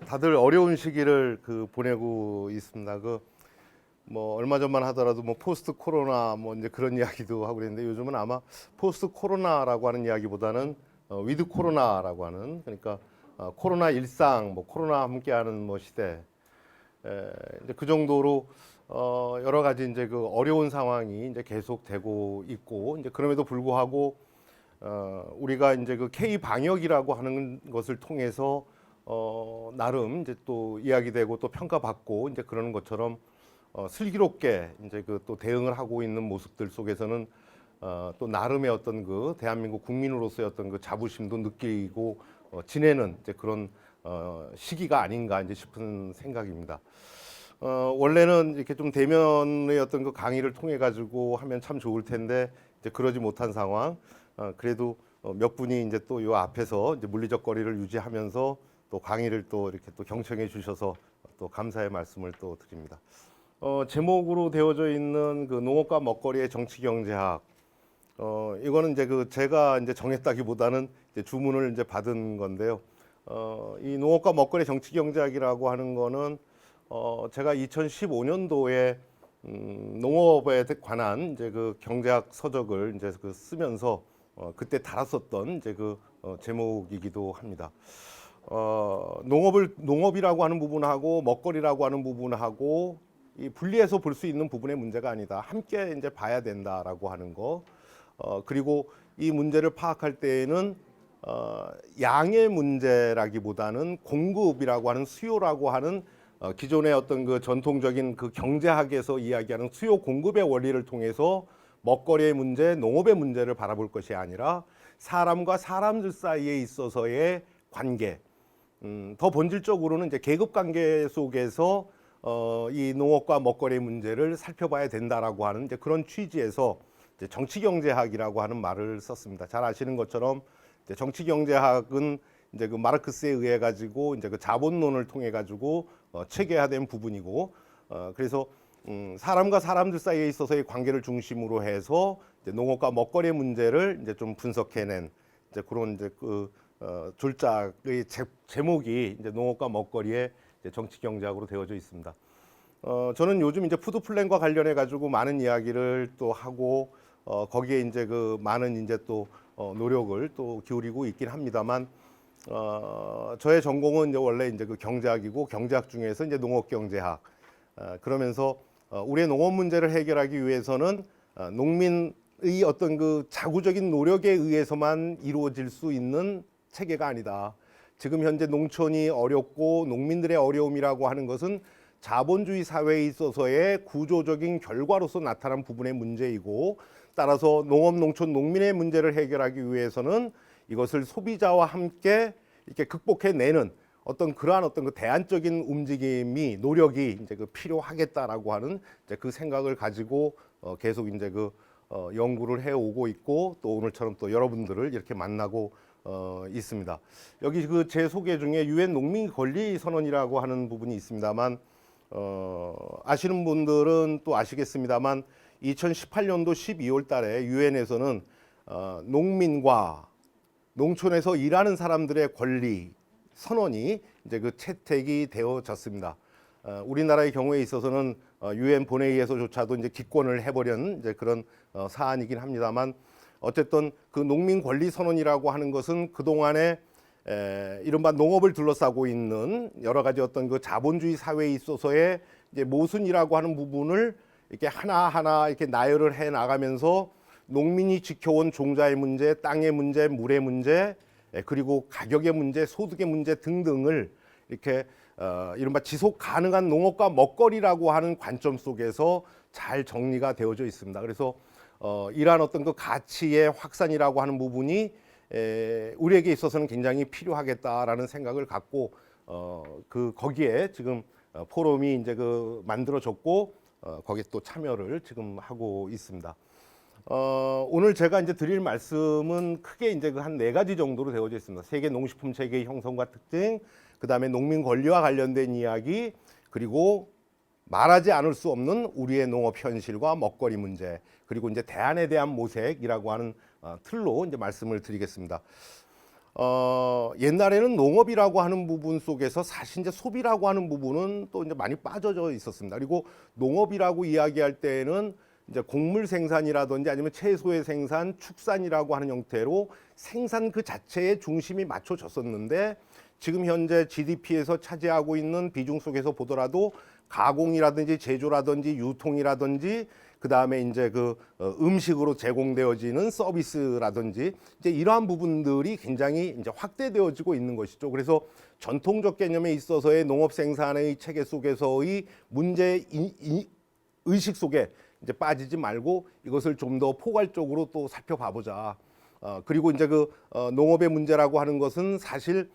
다들 어려운 시기를 보내고 있습니다. 뭐 얼마 전만 하더라도 뭐 포스트 코로나 뭐 이제 그런 이야기도 하고 그랬는데 요즘은 아마 포스트 코로나라고 하는 이야기보다는 위드 코로나라고 하는, 그러니까 코로나 일상, 뭐 코로나 함께하는 뭐 시대, 이제 그 정도로 여러 가지 이제 어려운 상황이 이제 계속되고 있고, 이제 그럼에도 불구하고 우리가 이제 K 방역이라고 하는 것을 통해서 나름 이제 또 이야기되고 또 평가받고 이제 그러는 것처럼 슬기롭게 이제 또 대응을 하고 있는 모습들 속에서는 또 나름의 어떤 대한민국 국민으로서의 어떤 자부심도 느끼고 지내는 이제 그런 시기가 아닌가 이제 싶은 생각입니다. 원래는 이렇게 좀 대면의 어떤 강의를 통해 가지고 하면 참 좋을 텐데 이제 그러지 못한 상황. 그래도 몇 분이 이제 또 요 앞에서 이제 물리적 거리를 유지하면서 또 강의를 또 이렇게 또 경청해 주셔서 또 감사의 말씀을 또 드립니다. 제목으로 되어져 있는 농업과 먹거리의 정치 경제학. 이거는 이제 제가 이제 정했다기보다는 이제 주문을 이제 받은 건데요. 이 농업과 먹거리 정치 경제학이라고 하는 거는 제가 2015년도에 농업에 관한 이제 경제학 서적을 이제 쓰면서 그때 달았었던 이제 제목이기도 합니다. 농업이라고 하는 부분하고 먹거리라고 하는 부분하고 이 분리해서 볼 수 있는 부분의 문제가 아니다. 함께 이제 봐야 된다라고 하는 거. 그리고 이 문제를 파악할 때에는 양의 문제라기보다는 공급이라고 하는 수요라고 하는 기존의 어떤 전통적인 경제학에서 이야기하는 수요 공급의 원리를 통해서 먹거리의 문제, 농업의 문제를 바라볼 것이 아니라 사람과 사람들 사이에 있어서의 관계, 더 본질적으로는 이제 계급 관계 속에서 이 농업과 먹거리의 문제를 살펴봐야 된다라고 하는 이제 그런 취지에서 이제 정치경제학이라고 하는 말을 썼습니다. 잘 아시는 것처럼 이제 정치경제학은 이제 마르크스에 의해 가지고 이제 자본론을 통해 가지고 체계화된 부분이고, 그래서 사람과 사람들 사이에 있어서의 관계를 중심으로 해서 이제 농업과 먹거리의 문제를 이제 좀 분석해낸 이제 그런 이제 졸작의 제목이 이제 농업과 먹거리의 이제 정치 경제학으로 되어져 있습니다. 저는 요즘 이제 푸드 플랜과 관련해 가지고 많은 이야기를 또 하고 거기에 이제 많은 이제 또 노력을 또 기울이고 있긴 합니다만, 저의 전공은 이제 원래 이제 경제학이고 경제학 중에서 이제 농업 경제학. 그러면서 우리의 농업 문제를 해결하기 위해서는 농민의 어떤 자구적인 노력에 의해서만 이루어질 수 있는 체계가 아니다. 지금 현재 농촌이 어렵고 농민들의 어려움이라고 하는 것은 자본주의 사회에 있어서의 구조적인 결과로서 나타난 부분의 문제이고, 따라서 농업, 농촌, 농민의 문제를 해결하기 위해서는 이것을 소비자와 함께 이렇게 극복해내는 어떤 그러한 어떤 대안적인 움직임이 노력이 이제 필요하겠다라고 하는 이제 그 생각을 가지고 계속 이제 연구를 해오고 있고, 또 오늘처럼 또 여러분들을 이렇게 만나고 있습니다. 여기 제 소개 중에 유엔 농민 권리 선언이라고 하는 부분이 있습니다만, 아시는 분들은 또 아시겠습니다만 2018년도 12월 달에 유엔에서는 농민과 농촌에서 일하는 사람들의 권리 선언이 이제 채택이 되어졌습니다. 우리나라의 경우에 있어서는 유엔 본회의에서조차도 이제 기권을 해버린 이제 그런 사안이긴 합니다만, 어쨌든 농민 권리 선언이라고 하는 것은 그 동안에 이른바 농업을 둘러싸고 있는 여러 가지 어떤 자본주의 사회에 있어서의 이제 모순이라고 하는 부분을 이렇게 하나하나 이렇게 나열을 해 나가면서 농민이 지켜온 종자의 문제, 땅의 문제, 물의 문제, 그리고 가격의 문제, 소득의 문제 등등을 이렇게 이른바 지속 가능한 농업과 먹거리라고 하는 관점 속에서 잘 정리가 되어져 있습니다. 그래서 이러한 어떤 가치의 확산이라고 하는 부분이 우리에게 있어서는 굉장히 필요하겠다라는 생각을 갖고 거기에 지금 포럼이 이제 만들어졌고 거기에 또 참여를 지금 하고 있습니다. 오늘 제가 이제 드릴 말씀은 크게 이제 한 네 가지 정도로 되어져 있습니다. 세계 농식품 체계의 형성과 특징, 그 다음에 농민 권리와 관련된 이야기, 그리고 말하지 않을 수 없는 우리의 농업 현실과 먹거리 문제, 그리고 이제 대안에 대한 모색이라고 하는 틀로 이제 말씀을 드리겠습니다. 옛날에는 농업이라고 하는 부분 속에서 사실 이제 소비라고 하는 부분은 또 이제 많이 빠져져 있었습니다. 그리고 농업이라고 이야기할 때는 이제 곡물 생산이라든지 아니면 채소의 생산, 축산이라고 하는 형태로 생산 그 자체에 중심이 맞춰졌었는데 지금 현재 GDP에서 차지하고 있는 비중 속에서 보더라도 가공이라든지 제조라든지 유통이라든지 그 다음에 이제 그 음식으로 제공되어지는 서비스라든지 이제 이러한 부분들이 굉장히 이제 확대되어지고 있는 것이죠. 그래서 전통적 개념에 있어서의 농업 생산의 체계 속에서의 문제 의식 속에 이제 빠지지 말고 이것을 좀 더 포괄적으로 또 살펴봐 보자. 그리고 이제 그 농업의 문제라고 하는 것은 사실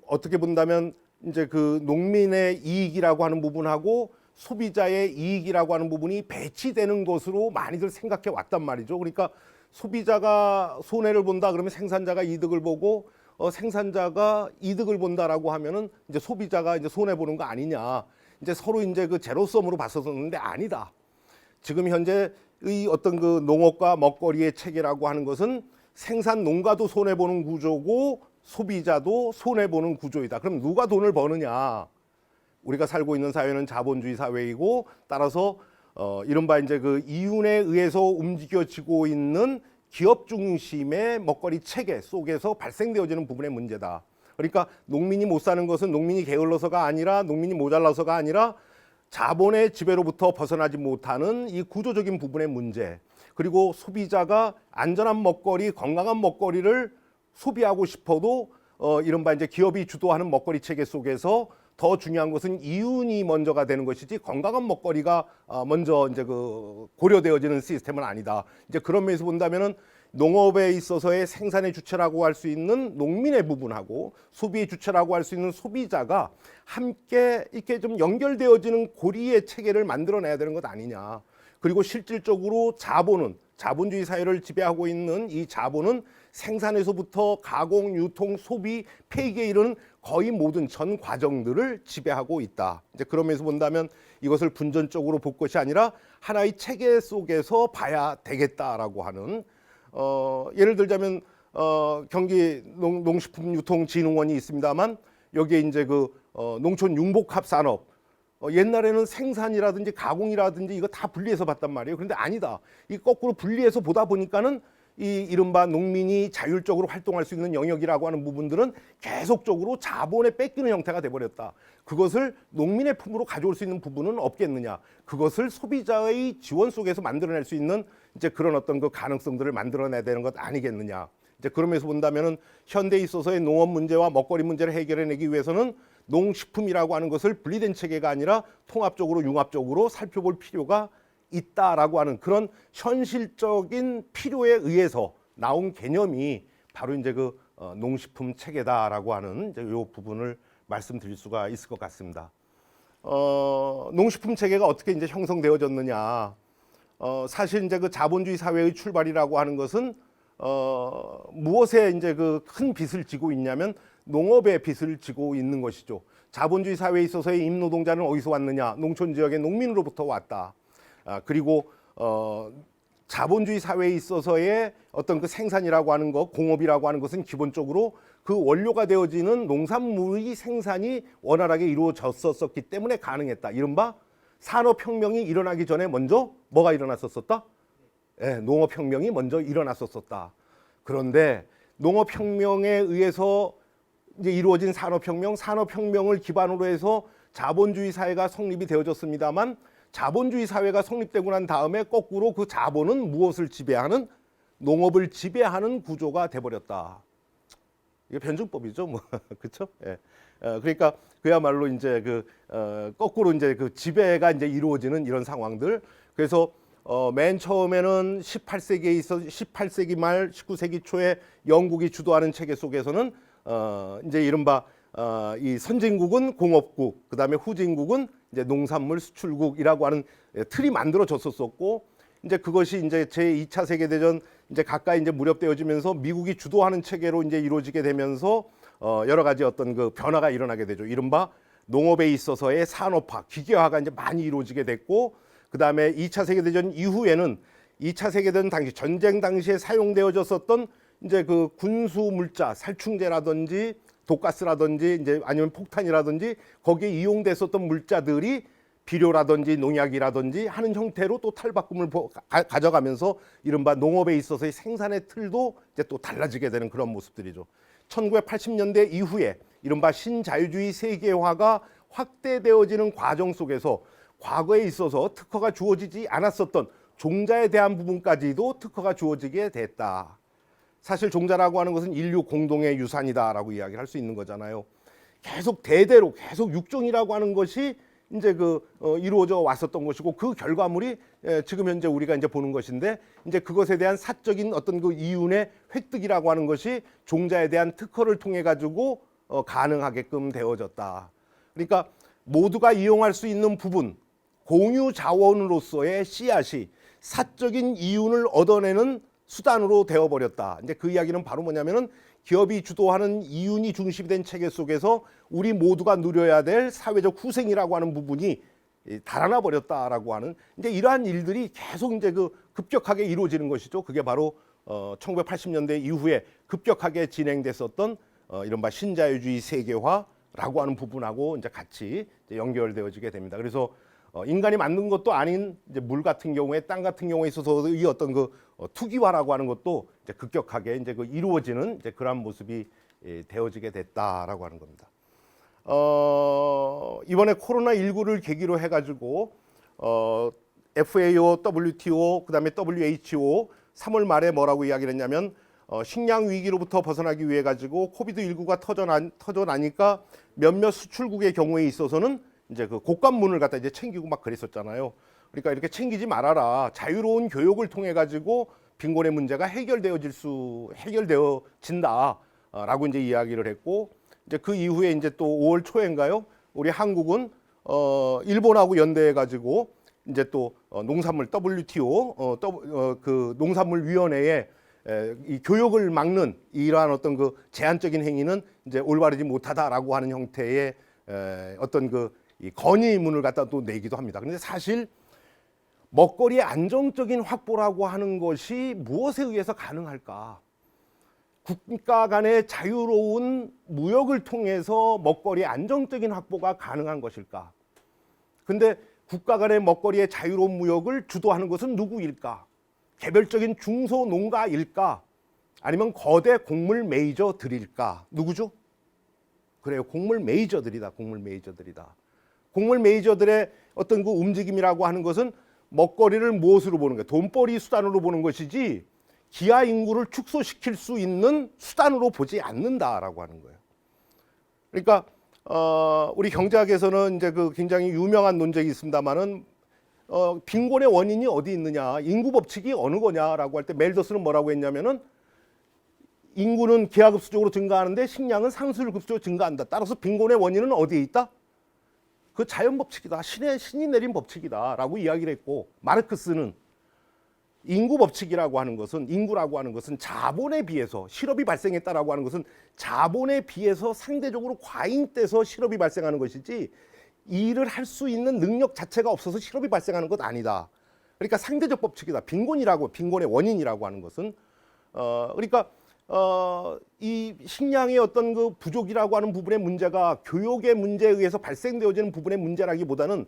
어떻게 본다면 이제 그 농민의 이익이라고 하는 부분하고 소비자의 이익이라고 하는 부분이 배치되는 것으로 많이들 생각해 왔단 말이죠. 그러니까 소비자가 손해를 본다 그러면 생산자가 이득을 보고 생산자가 이득을 본다라고 하면은 이제 소비자가 이제 손해 보는 거 아니냐. 이제 서로 이제 그 제로섬으로 봤었는데 아니다. 지금 현재의 어떤 그 농업과 먹거리의 체계라고 하는 것은 생산 농가도 손해 보는 구조고 소비자도 손해 보는 구조이다. 그럼 누가 돈을 버느냐? 우리가 살고 있는 사회는 자본주의 사회이고 따라서 이른바 이제 그 이윤에 의해서 움직여지고 있는 기업 중심의 먹거리 체계 속에서 발생되어지는 부분의 문제다. 그러니까 농민이 못 사는 것은 농민이 게을러서가 아니라 농민이 모자라서가 아니라 자본의 지배로부터 벗어나지 못하는 이 구조적인 부분의 문제. 그리고 소비자가 안전한 먹거리, 건강한 먹거리를 소비하고 싶어도 이른바 이제 기업이 주도하는 먹거리 체계 속에서 더 중요한 것은 이윤이 먼저가 되는 것이지 건강한 먹거리가 먼저 이제 그 고려되어지는 시스템은 아니다. 이제 그런 면에서 본다면은 농업에 있어서의 생산의 주체라고 할 수 있는 농민의 부분하고 소비의 주체라고 할 수 있는 소비자가 함께 이렇게 좀 연결되어지는 고리의 체계를 만들어내야 되는 것 아니냐. 그리고 실질적으로 자본주의 사회를 지배하고 있는 이 자본은 생산에서부터 가공, 유통, 소비, 폐기에 이르는 거의 모든 전 과정들을 지배하고 있다. 이제 그런 면에서 본다면 이것을 분전적으로 볼 것이 아니라 하나의 체계 속에서 봐야 되겠다라고 하는 예를 들자면 경기 농식품유통진흥원이 있습니다만 여기에 이제 그 농촌 융복합 산업 옛날에는 생산이라든지 가공이라든지 이거 다 분리해서 봤단 말이에요. 그런데 아니다. 이 거꾸로 분리해서 보다 보니까는 이 이른바 농민이 자율적으로 활동할 수 있는 영역이라고 하는 부분들은 계속적으로 자본에 뺏기는 형태가 돼버렸다. 그것을 농민의 품으로 가져올 수 있는 부분은 없겠느냐. 그것을 소비자의 지원 속에서 만들어낼 수 있는 이제 그런 어떤 그 가능성들을 만들어내야 되는 것 아니겠느냐. 이제 그러면서 본다면은 현대에 있어서의 농업 문제와 먹거리 문제를 해결해내기 위해서는 농식품이라고 하는 것을 분리된 체계가 아니라 통합적으로 융합적으로 살펴볼 필요가 있다라고 하는 그런 현실적인 필요에 의해서 나온 개념이 바로 이제 그 농식품 체계다라고 하는 이제 요 부분을 말씀드릴 수가 있을 것 같습니다. 농식품 체계가 어떻게 이제 형성되어졌느냐? 사실 이제 그 자본주의 사회의 출발이라고 하는 것은 무엇에 이제 그 큰 빚을 지고 있냐면 농업에 빚을 지고 있는 것이죠. 자본주의 사회에 있어서의 임노동자는 어디서 왔느냐? 농촌 지역의 농민으로부터 왔다. 그리고 자본주의 사회에 있어서의 어떤 그 생산이라고 하는 것, 공업이라고 하는 것은 기본적으로 그 원료가 되어지는 농산물의 생산이 원활하게 이루어졌었기 때문에 가능했다. 이른바 산업혁명이 일어나기 전에 먼저 뭐가 일어났었다? 네, 농업혁명이 먼저 일어났었다. 그런데 농업혁명에 의해서 이제 이루어진 산업혁명을 기반으로 해서 자본주의 사회가 성립이 되어졌습니다만 자본주의 사회가 성립되고 난 다음에 거꾸로 그 자본은 무엇을 지배하는? 농업을 지배하는 구조가 돼버렸다. 이게 변증법이죠, 뭐 그렇죠? 예. 그러니까 그야말로 이제 그 거꾸로 이제 그 지배가 이제 이루어지는 이런 상황들. 그래서 맨 처음에는 18세기 말 19세기 초에 영국이 주도하는 체계 속에서는 이제 이른바 이 선진국은 공업국, 그다음에 후진국은 이제 농산물 수출국이라고 하는 틀이 만들어졌었고, 이제 그것이 이제 제2차 세계대전 이제 가까이 이제 무렵되어지면서 미국이 주도하는 체계로 이제 이루어지게 되면서 여러 가지 어떤 그 변화가 일어나게 되죠. 이른바 농업에 있어서의 산업화, 기계화가 이제 많이 이루어지게 됐고, 그다음에 2차 세계대전 이후에는 2차 세계대전 당시 전쟁 당시에 사용되어졌었던 이제 그 군수 물자, 살충제라든지 독가스라든지 이제 아니면 폭탄이라든지 거기에 이용됐었던 물자들이 비료라든지 농약이라든지 하는 형태로 또 탈바꿈을 가져가면서 이른바 농업에 있어서의 생산의 틀도 이제 또 달라지게 되는 그런 모습들이죠. 1980년대 이후에 이른바 신자유주의 세계화가 확대되어지는 과정 속에서 과거에 있어서 특허가 주어지지 않았었던 종자에 대한 부분까지도 특허가 주어지게 됐다. 사실 종자라고 하는 것은 인류 공동의 유산이다라고 이야기를 할 수 있는 거잖아요. 계속 대대로 계속 육종이라고 하는 것이 이제 이루어져 왔었던 것이고 그 결과물이 지금 현재 우리가 이제 보는 것인데 이제 그것에 대한 사적인 어떤 그 이윤의 획득이라고 하는 것이 종자에 대한 특허를 통해 가지고 가능하게끔 되어졌다. 그러니까 모두가 이용할 수 있는 부분, 공유 자원으로서의 씨앗이 사적인 이윤을 얻어내는 수단으로 되어버렸다. 이제 그 이야기는 바로 뭐냐면은 기업이 주도하는 이윤이 중심이 된 체계 속에서 우리 모두가 누려야 될 사회적 후생이라고 하는 부분이 달아나 버렸다라고 하는 이제 이러한 일들이 계속 이제 급격하게 이루어지는 것이죠. 그게 바로 1980년대 이후에 급격하게 진행됐었던 이른바 신자유주의 세계화라고 하는 부분하고 이제 같이 이제 연결되어지게 됩니다. 그래서 인간이 만든 것도 아닌 이제 물 같은 경우에 땅 같은 경우에 있어서 이 어떤 투기화라고 하는 것도 이제 급격하게 이제 이루어지는 이제 그러한 모습이 되어지게 됐다라고 하는 겁니다. 이번에 코로나19를 계기로 해가지고 FAO, WTO, 그다음에 WHO 3월 말에 뭐라고 이야기를 했냐면 식량 위기로부터 벗어나기 위해 가지고 코비드19가 터져나니까 몇몇 수출국의 경우에 있어서는 이제 그 곡간문을 갖다 이제 챙기고 막 그랬었잖아요. 그러니까 이렇게 챙기지 말아라. 자유로운 교육을 통해 가지고 빈곤의 문제가 해결되어진다라고 이제 이야기를 했고 이제 그 이후에 이제 또 5월 초인가요? 우리 한국은 일본하고 연대해 가지고 이제 또 농산물 WTO 그 농산물 위원회에 이 교육을 막는 이러한 어떤 그 제한적인 행위는 이제 올바르지 못하다라고 하는 형태의 어떤 이 건의문을 갖다 또 내기도 합니다. 그런데 사실 먹거리의 안정적인 확보라고 하는 것이 무엇에 의해서 가능할까? 국가 간의 자유로운 무역을 통해서 먹거리의 안정적인 확보가 가능한 것일까? 근데 국가 간의 먹거리의 자유로운 무역을 주도하는 것은 누구일까? 개별적인 중소농가일까? 아니면 거대 곡물 메이저들일까? 누구죠? 그래요. 곡물 메이저들이다. 곡물 메이저들이다. 곡물 메이저들의 어떤 그 움직임이라고 하는 것은 먹거리를 무엇으로 보는 거예요? 돈벌이 수단으로 보는 것이지 기아 인구를 축소시킬 수 있는 수단으로 보지 않는다라고 하는 거예요. 그러니까 우리 경제학에서는 이제 굉장히 유명한 논쟁이 있습니다만은 빈곤의 원인이 어디 있느냐, 인구 법칙이 어느 거냐라고 할 때 멜더스는 뭐라고 했냐면은 인구는 기하급수적으로 증가하는데 식량은 상수율급수적으로 증가한다. 따라서 빈곤의 원인은 어디에 있다? 그 자연 법칙이다. 신이 내린 법칙이다라고 이야기를 했고 마르크스는 인구 법칙이라고 하는 것은 인구라고 하는 것은 자본에 비해서 실업이 발생했다라고 하는 것은 자본에 비해서 상대적으로 과잉돼서 실업이 발생하는 것이지 일을 할 수 있는 능력 자체가 없어서 실업이 발생하는 것 아니다. 그러니까 상대적 법칙이다. 빈곤의 원인이라고 하는 것은 그러니까 이 식량의 어떤 그 부족이라고 하는 부분의 문제가 교육의 문제에 의해서 발생되어지는 부분의 문제라기보다는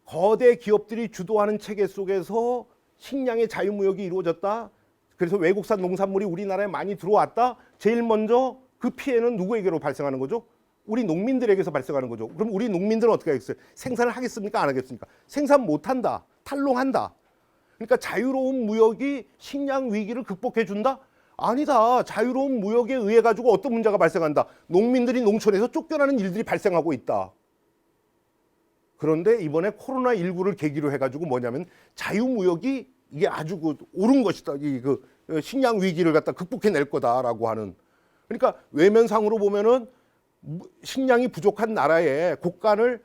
거대 기업들이 주도하는 체계 속에서 식량의 자유무역이 이루어졌다. 그래서 외국산 농산물이 우리나라에 많이 들어왔다. 제일 먼저 그 피해는 누구에게로 발생하는 거죠? 우리 농민들에게서 발생하는 거죠. 그럼 우리 농민들은 어떻게 하겠어요? 생산을 하겠습니까? 안 하겠습니까? 생산 못한다. 탈농한다. 그러니까 자유로운 무역이 식량 위기를 극복해 준다? 아니다. 자유로운 무역에 의해 가지고 어떤 문제가 발생한다. 농민들이 농촌에서 쫓겨나는 일들이 발생하고 있다. 그런데 이번에 코로나19를 계기로 해가지고 뭐냐면 자유무역이 이게 아주 옳은 것이다. 식량 위기를 갖다 극복해낼 거다라고 하는. 그러니까 외면상으로 보면은 식량이 부족한 나라에 곡간을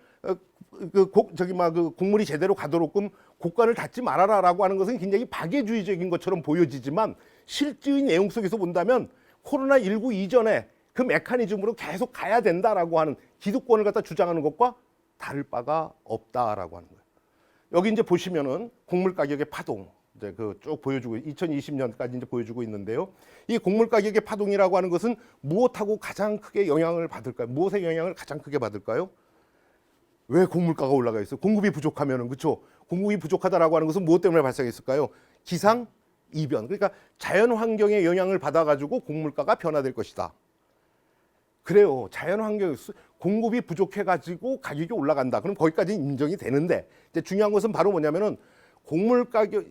곡물이 제대로 가도록끔 곡간을 닫지 말아라라고 하는 것은 굉장히 박애주의적인 것처럼 보여지지만 실제의 내용 속에서 본다면 코로나19 이전에 그 메커니즘으로 계속 가야 된다라고 하는 기득권을 갖다 주장하는 것과 다를 바가 없다라고 하는 거예요. 여기 이제 보시면은 곡물 가격의 파동, 이제 그 쭉 보여주고 2020년까지 이제 보여주고 있는데요. 이 곡물 가격의 파동이라고 하는 것은 무엇하고 가장 크게 영향을 받을까요? 무엇의 영향을 가장 크게 받을까요? 왜 곡물가가 올라가 있어요? 공급이 부족하면은 그렇죠. 공급이 부족하다라고 하는 것은 무엇 때문에 발생했을까요? 기상 이변. 그러니까 자연 환경의 영향을 받아 가지고 곡물가가 변화될 것이다. 그래요. 자연 환경 공급이 부족해 가지고 가격이 올라간다. 그럼 거기까지 인정이 되는데 이제 중요한 것은 바로 뭐냐면은 곡물 가격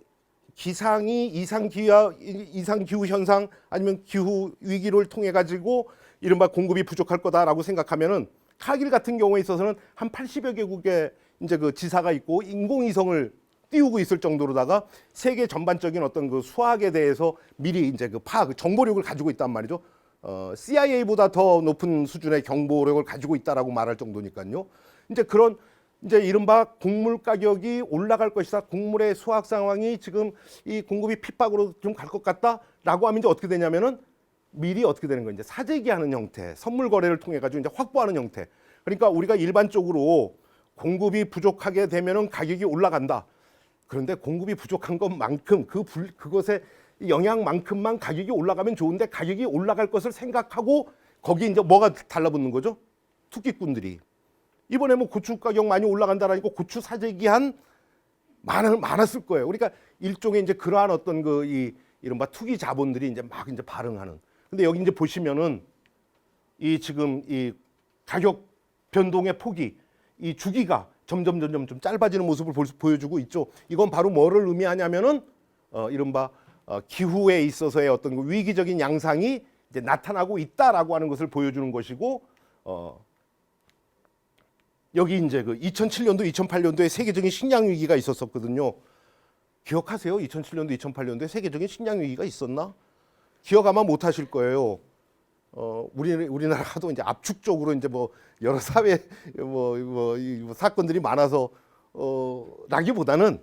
기상이 이상 기후 현상 아니면 기후 위기를 통해 가지고 이른바 공급이 부족할 거다라고 생각하면은 카길 같은 경우에 있어서는 한 80여 개국의 이제 그 지사가 있고 인공위성을 띄우고 있을 정도로다가 세계 전반적인 어떤 그 수학에 대해서 미리 이제 그 파악 정보력을 가지고 있단 말이죠. CIA보다 더 높은 수준의 정보력을 가지고 있다라고 말할 정도니까요. 이제 그런 이제 이른바 곡물 가격이 올라갈 것이다. 곡물의 수확 상황이 지금 이 공급이 핍박으로 좀 갈 것 같다라고 하면 이제 어떻게 되냐면은 미리 어떻게 되는 거예요? 이제 사재기하는 형태, 선물 거래를 통해 가지고 이제 확보하는 형태. 그러니까 우리가 일반적으로 공급이 부족하게 되면은 가격이 올라간다. 그런데 공급이 부족한 것만큼 그것의 영향만큼만 가격이 올라가면 좋은데 가격이 올라갈 것을 생각하고 거기 이제 뭐가 달라붙는 거죠? 투기꾼들이. 이번에 뭐 고추 가격 많이 올라간다라니까 고추 사재기한 많았을 거예요. 그러니까 일종의 이제 그러한 어떤 그 이른바 투기 자본들이 이제 막 이제 발응하는. 근데 여기 이제 보시면은 이 지금 이 가격 변동의 폭이 이 주기가 점점 좀 짧아지는 모습을 보여주고 있죠. 이건 바로 뭐를 의미하냐면은 이른바 기후에 있어서의 어떤 그 위기적인 양상이 이제 나타나고 있다라고 하는 것을 보여주는 것이고 여기 이제 그 2007년도, 2008년도에 세계적인 식량 위기가 있었거든요. 기억하세요? 2007년도, 2008년도에 세계적인 식량 위기가 있었나? 기억 아마 못 하실 거예요. 우리나라도 이제 압축적으로 이제 뭐 여러 사회 사건들이 많아서 라기보다는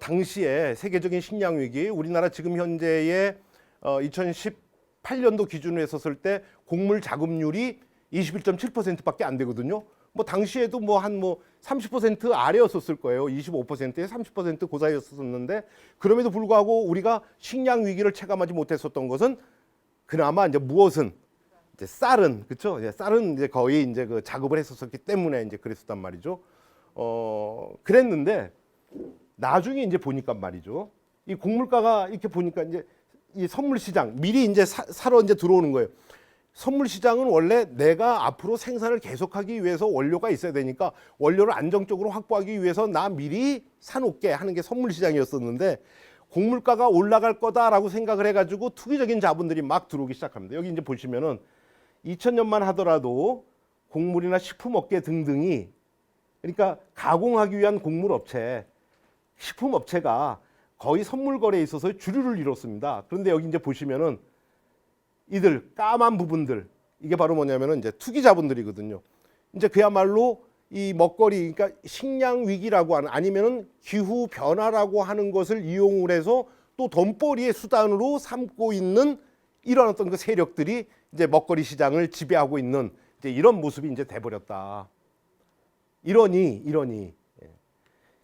당시에 세계적인 식량 위기, 우리나라 지금 현재의 2018년도 기준으로 했었을 때 곡물 자급률이 21.7%밖에 안 되거든요. 뭐 당시에도 뭐 한 30% 아래였었을 거예요. 25%에 30% 고사였었는데 그럼에도 불구하고 우리가 식량 위기를 체감하지 못했었던 것은 그나마 이제 무엇은 이제 쌀은 그렇죠. 쌀은 이제 거의 이제 그 작업을 했었기 때문에 이제 그랬었단 말이죠. 그랬는데 나중에 이제 보니까 말이죠. 이 곡물가가 이렇게 보니까 이제 이 선물 시장 미리 이제 사러 이제 들어오는 거예요. 선물 시장은 원래 내가 앞으로 생산을 계속하기 위해서 원료가 있어야 되니까 원료를 안정적으로 확보하기 위해서 나 미리 사놓게 하는 게 선물 시장이었었는데 곡물가가 올라갈 거다라고 생각을 해가지고 투기적인 자본들이 막 들어오기 시작합니다. 여기 이제 보시면은 2000년만 하더라도 곡물이나 식품업계 등등이 그러니까 가공하기 위한 곡물업체, 식품업체가 거의 선물 거래에 있어서 주류를 이뤘습니다. 그런데 여기 이제 보시면은 이들 까만 부분들 이게 바로 뭐냐면은 이제 투기 자본들이거든요. 이제 그야말로 이 먹거리 그러니까 식량 위기라고 하는 아니면은 기후 변화라고 하는 것을 이용을 해서 또 돈벌이의 수단으로 삼고 있는 이런 어떤 그 세력들이 이제 먹거리 시장을 지배하고 있는 이제 이런 모습이 이제 돼버렸다. 이러니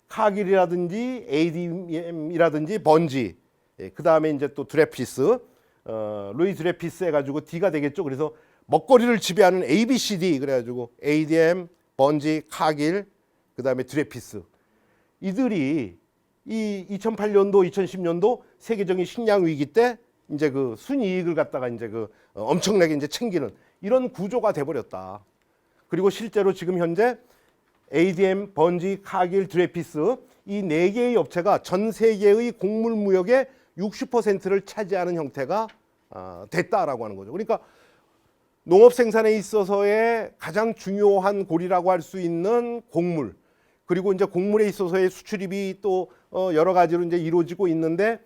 카길이라든지 ADM이라든지 번지 그 다음에 이제 또 드레피스 루이 드레피스 해가지고 D가 되겠죠. 그래서 먹거리를 지배하는 ABCD 그래가지고 ADM, 번지, 카길, 그 다음에 드레피스 이들이 이 2008년도, 2010년도 세계적인 식량 위기 때 이제 그 순이익을 갖다가 이제 그 엄청나게 이제 챙기는 이런 구조가 돼버렸다. 그리고 실제로 지금 현재 ADM, 번지, 카길, 드레피스 이 네 개의 업체가 전 세계의 곡물 무역의 60%를 차지하는 형태가 됐다라고 하는 거죠. 그러니까 농업 생산에 있어서의 가장 중요한 고리라고 할 수 있는 곡물 그리고 이제 곡물에 있어서의 수출입이 또 여러 가지로 이제 이루어지고 있는데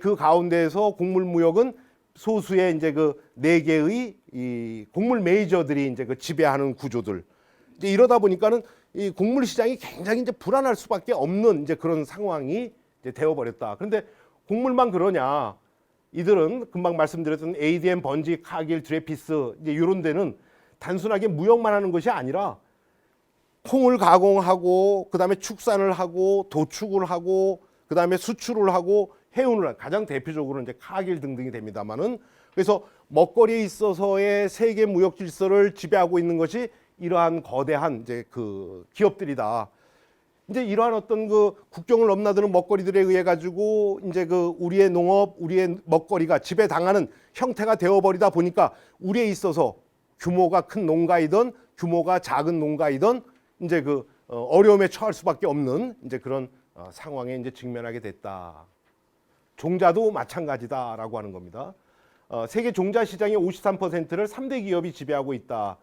그 가운데에서 곡물 무역은 소수의 이제 그 네 개의 이 곡물 메이저들이 이제 그 지배하는 구조들 이제 이러다 보니까는 이 곡물 시장이 굉장히 이제 불안할 수밖에 없는 이제 그런 상황이 이제 되어버렸다. 그런데 곡물만 그러냐? 이들은 금방 말씀드렸던 ADM, 번지, 카길, 드레피스 이제 이런 데는 단순하게 무역만 하는 것이 아니라 콩을 가공하고 그다음에 축산을 하고 도축을 하고 그다음에 수출을 하고 해운을 가장 대표적으로 이제 카길 등등이 됩니다만은 그래서 먹거리에 있어서의 세계 무역 질서를 지배하고 있는 것이 이러한 거대한 이제 그 기업들이다. 이제 이러한 어떤 그 국경을 넘나드는 먹거리들에 의해 가지고 이제 그 우리의 농업, 우리의 먹거리가 지배당하는 형태가 되어버리다 보니까 우리에 있어서 규모가 큰 농가이든 규모가 작은 농가이든 이제 그 어려움에 처할 수밖에 없는 이제 그런 상황에 이제 직면하게 됐다. 종자도 마찬가지다라고 하는 겁니다. 세계 종자 시장의 53%를 3대 기업이 지배하고 있다.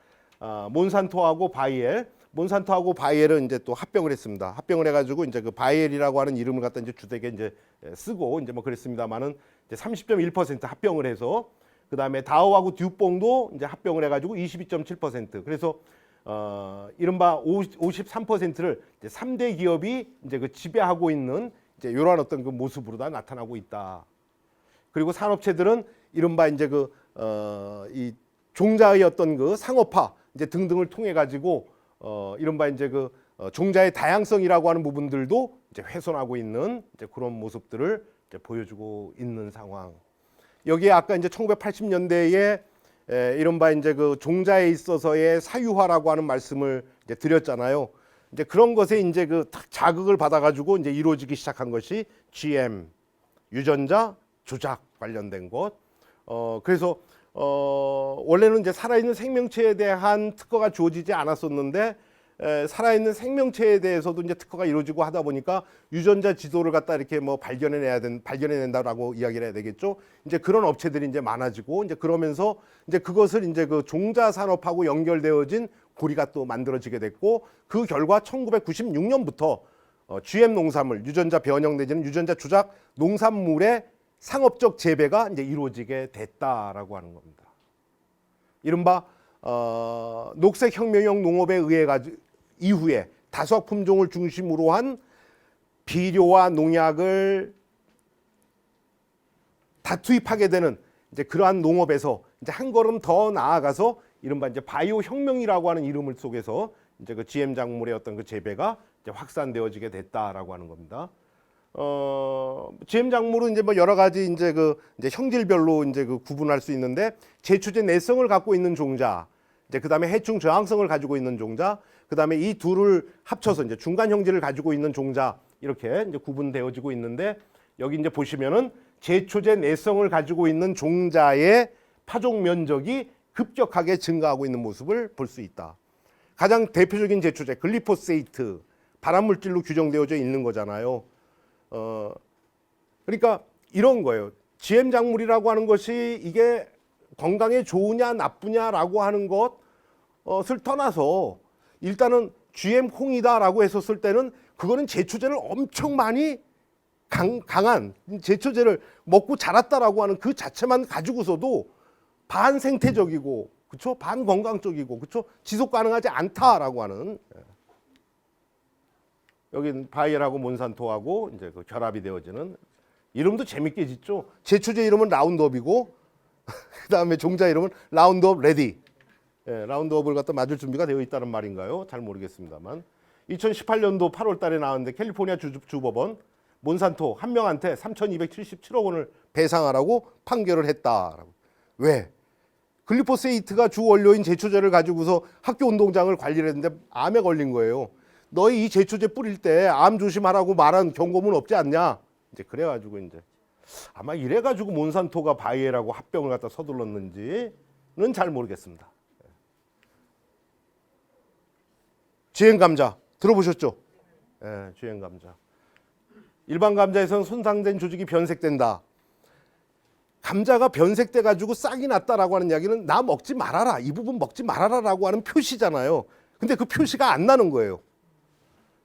몬산토하고 바이엘. 몬산토하고 바이엘은 이제 또 합병을 했습니다. 합병을 해가지고 이제 그 바이엘이라고 하는 이름을 갖다 이제 주택에 이제 쓰고 이제 뭐 그랬습니다만은 이제 30.1% 합병을 해서 그 다음에 다오하고 듀뽕도 이제 합병을 해가지고 22.7%. 그래서 이른바 53%를 이제 3대 기업이 이제 그 지배하고 있는 이제 이러한 어떤 그 모습으로 다 나타나고 있다. 그리고 산업체들은 이른바 이제 이 종자의 어떤 그 상업화 이제 등등을 통해 가지고 이른바 이제 그 종자의 다양성이라고 하는 부분들도 이제 훼손하고 있는 이제 그런 모습들을 이제 보여주고 있는 상황. 여기에 아까 이제 1980년대에 이른바 이제 그 종자에 있어서의 사유화라고 하는 말씀을 이제 드렸잖아요. 이제 그런 것에 이제 그 자극을 받아가지고 이제 이루어지기 시작한 것이 GM, 유전자 조작 관련된 것. 그래서 원래는 이제 살아있는 생명체에 대한 특허가 주어지지 않았었는데 살아있는 생명체에 대해서도 이제 특허가 이루어지고 하다 보니까 유전자 지도를 갖다 이렇게 뭐 발견해낸다라고 이야기를 해야 되겠죠. 이제 그런 업체들이 이제 많아지고 이제 그러면서 이제 그것을 이제 그 종자 산업하고 연결되어진 고리가 또 만들어지게 됐고 그 결과 1996년부터 GM 농산물, 유전자 변형 내지는 유전자 조작 농산물의 상업적 재배가 이제 이루어지게 됐다라고 하는 겁니다. 이른바 녹색혁명형 농업에 의해 가지고 이후에 다수학 품종을 중심으로 한 비료와 농약을 다 투입하게 되는 이제 그러한 농업에서 이제 한 걸음 더 나아가서 이른바 이제 바이오 혁명이라고 하는 이름을 속에서 이제 그 GM 작물의 어떤 그 재배가 이제 확산되어지게 됐다라고 하는 겁니다. GM 작물은 이제 뭐 여러 가지 이제 형질별로 이제 그 구분할 수 있는데 제초제 내성을 갖고 있는 종자, 이제 그다음에 해충 저항성을 가지고 있는 종자, 그다음에 이 둘을 합쳐서 이제 중간 형질을 가지고 있는 종자 이렇게 이제 구분되어지고 있는데 여기 이제 보시면은 제초제 내성을 가지고 있는 종자의 파종 면적이 급격하게 증가하고 있는 모습을 볼 수 있다. 가장 대표적인 제초제 글리포세이트 발암물질로 규정되어져 있는 거잖아요. 그러니까 이런 거예요. GM 작물이라고 하는 것이 이게 건강에 좋으냐 나쁘냐라고 하는 것을 떠나서 일단은 GM 콩이다라고 했었을 때는 그거는 제초제를 엄청 많이 강한 제초제를 먹고 자랐다라고 하는 그 자체만 가지고서도 반생태적이고 그렇죠? 반건강적이고 그렇죠? 지속 가능하지 않다라고 하는 여긴 바이엘하고 몬산토하고 이제 그 결합이 되어지는 이름도 재밌게 짓죠. 제초제 이름은 라운드업이고 그다음에 종자 이름은 라운드업 레디. 라운드업을 갖다 맞을 준비가 되어 있다는 말인가요? 잘 모르겠습니다만 2018년도 8월 달에 나왔는데 캘리포니아 주법원 몬산토 한 명한테 3,277억 원을 배상하라고 판결을 했다라고. 왜? 글리포세이트가 주 원료인 제초제를 가지고서 학교 운동장을 관리를 했는데 암에 걸린 거예요. 너희 이 제초제 뿌릴 때 암 조심하라고 말한 경고문 없지 않냐? 이제 그래가지고 이제 아마 이래가지고 몬산토가 바이엘하고 합병을 갖다 서둘렀는지는 잘 모르겠습니다. GM 감자 들어보셨죠? GM 감자. 일반 감자에서는 손상된 조직이 변색된다. 감자가 변색돼 가지고 싹이 났다라고 하는 이야기는 나 먹지 말아라. 이 부분 먹지 말아라라고 하는 표시잖아요. 근데 그 표시가 안 나는 거예요.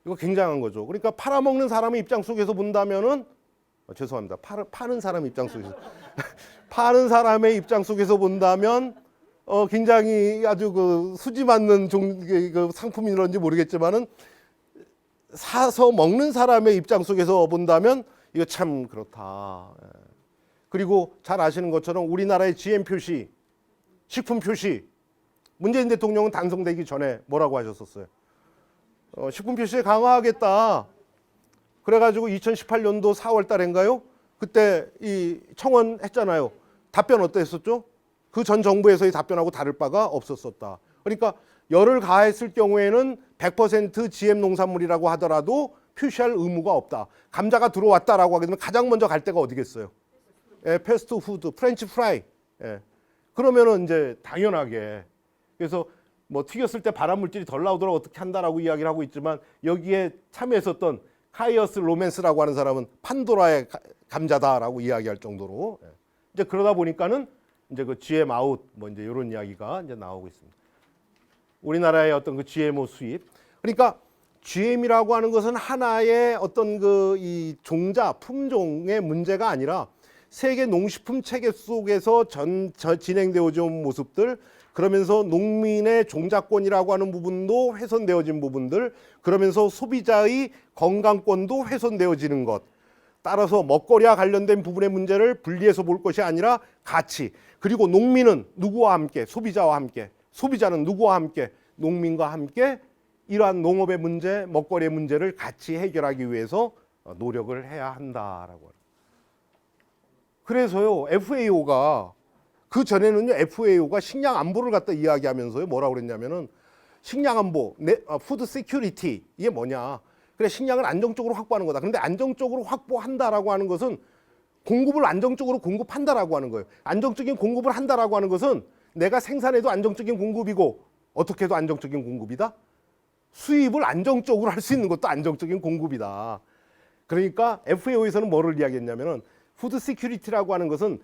이거 굉장한 거죠. 그러니까 팔아먹는 사람의 입장 속에서 본다면은 죄송합니다. 파는 사람의 입장 속에서 파는 사람의 입장 속에서 본다면 굉장히 아주 그 수지 맞는 그 상품이런지 모르겠지만은 사서 먹는 사람의 입장 속에서 본다면 이거 참 그렇다. 그리고 잘 아시는 것처럼 우리나라의 GM 표시, 식품 표시 문재인 대통령은 당선되기 전에 뭐라고 하셨었어요? 식품 표시에 강화하겠다. 그래가지고 2018년도 4월 달인가요? 그때 이 청원했잖아요. 답변 어땠었죠? 그 전 정부에서의 답변하고 다를 바가 없었었다. 그러니까 열을 가했을 경우에는 100% GM 농산물이라고 하더라도 표시할 의무가 없다. 감자가 들어왔다라고 하게 되면 가장 먼저 갈 데가 어디겠어요? 예, 패스트푸드, 프렌치 프라이. 예. 그러면은 이제 당연하게 그래서 뭐 튀겼을 때 발암 물질이 덜 나오도록 어떻게 한다라고 이야기를 하고 있지만 여기에 참여했었던 카이어스 로맨스라고 하는 사람은 판도라의 감자다라고 이야기할 정도로 예. 이제 그러다 보니까는 이제 그 GM 아웃 뭐 이제 이런 이야기가 이제 나오고 있습니다. 우리나라의 어떤 그 GMO 수입. 그러니까 GM이라고 하는 것은 하나의 어떤 그 이 종자 품종의 문제가 아니라 세계 농식품 체계 속에서 진행되어져 온 모습들, 그러면서 농민의 종자권이라고 하는 부분도 훼손되어진 부분들, 그러면서 소비자의 건강권도 훼손되어지는 것. 따라서 먹거리와 관련된 부분의 문제를 분리해서 볼 것이 아니라 같이, 그리고 농민은 누구와 함께? 소비자와 함께. 소비자는 누구와 함께? 농민과 함께 이러한 농업의 문제, 먹거리의 문제를 같이 해결하기 위해서 노력을 해야 한다라고. 그래서요, FAO가 그 전에는요, FAO가 식량 안보를 갖다 이야기하면서요, 뭐라고 그랬냐면은 식량 안보, 푸드 시큐리티 이게 뭐냐? 그래, 식량을 안정적으로 확보하는 거다. 그런데 안정적으로 확보한다라고 하는 것은 공급을 안정적으로 공급한다라고 하는 거예요. 안정적인 공급을 한다라고 하는 것은 내가 생산해도 안정적인 공급이고 어떻게 해도 안정적인 공급이다. 수입을 안정적으로 할 수 있는 것도 안정적인 공급이다. 그러니까 FAO에서는 뭐를 이야기했냐면은 푸드 시큐리티라고 하는 것은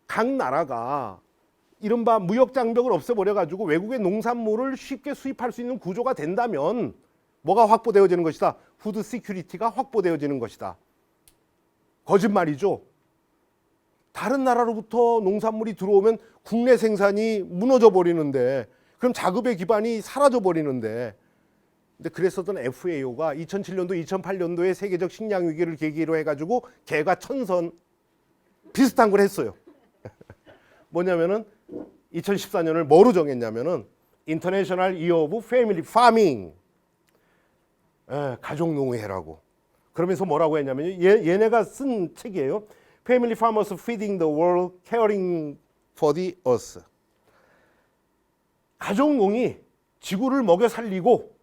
각 나라가 이른바 무역 장벽을 없애버려 가지고 외국의 농산물을 쉽게 수입할 수 있는 구조가 된다면 뭐가 확보되어지는 것이다. 푸드 시큐리티가 확보되어지는 것이다. 거짓말이죠. 다른 나라로부터 농산물이 들어오면 국내 생산이 무너져 버리는데, 그럼 자급의 기반이 사라져 버리는데. 근데 그랬었던 FAO가 2007년도, 2008년도에 세계적 식량 위기를 계기로 해가지고 개가 천선 비슷한 걸 했어요. 뭐냐면은 2014년을 뭐로 정했냐면은 International Year of Family Farming, 가족 농해라고. 그러면서 뭐라고 했냐면 얘네가 쓴 책이에요. Family Farmers Feeding the World, Caring for the Earth. 가족 농이 지구를 먹여 살리고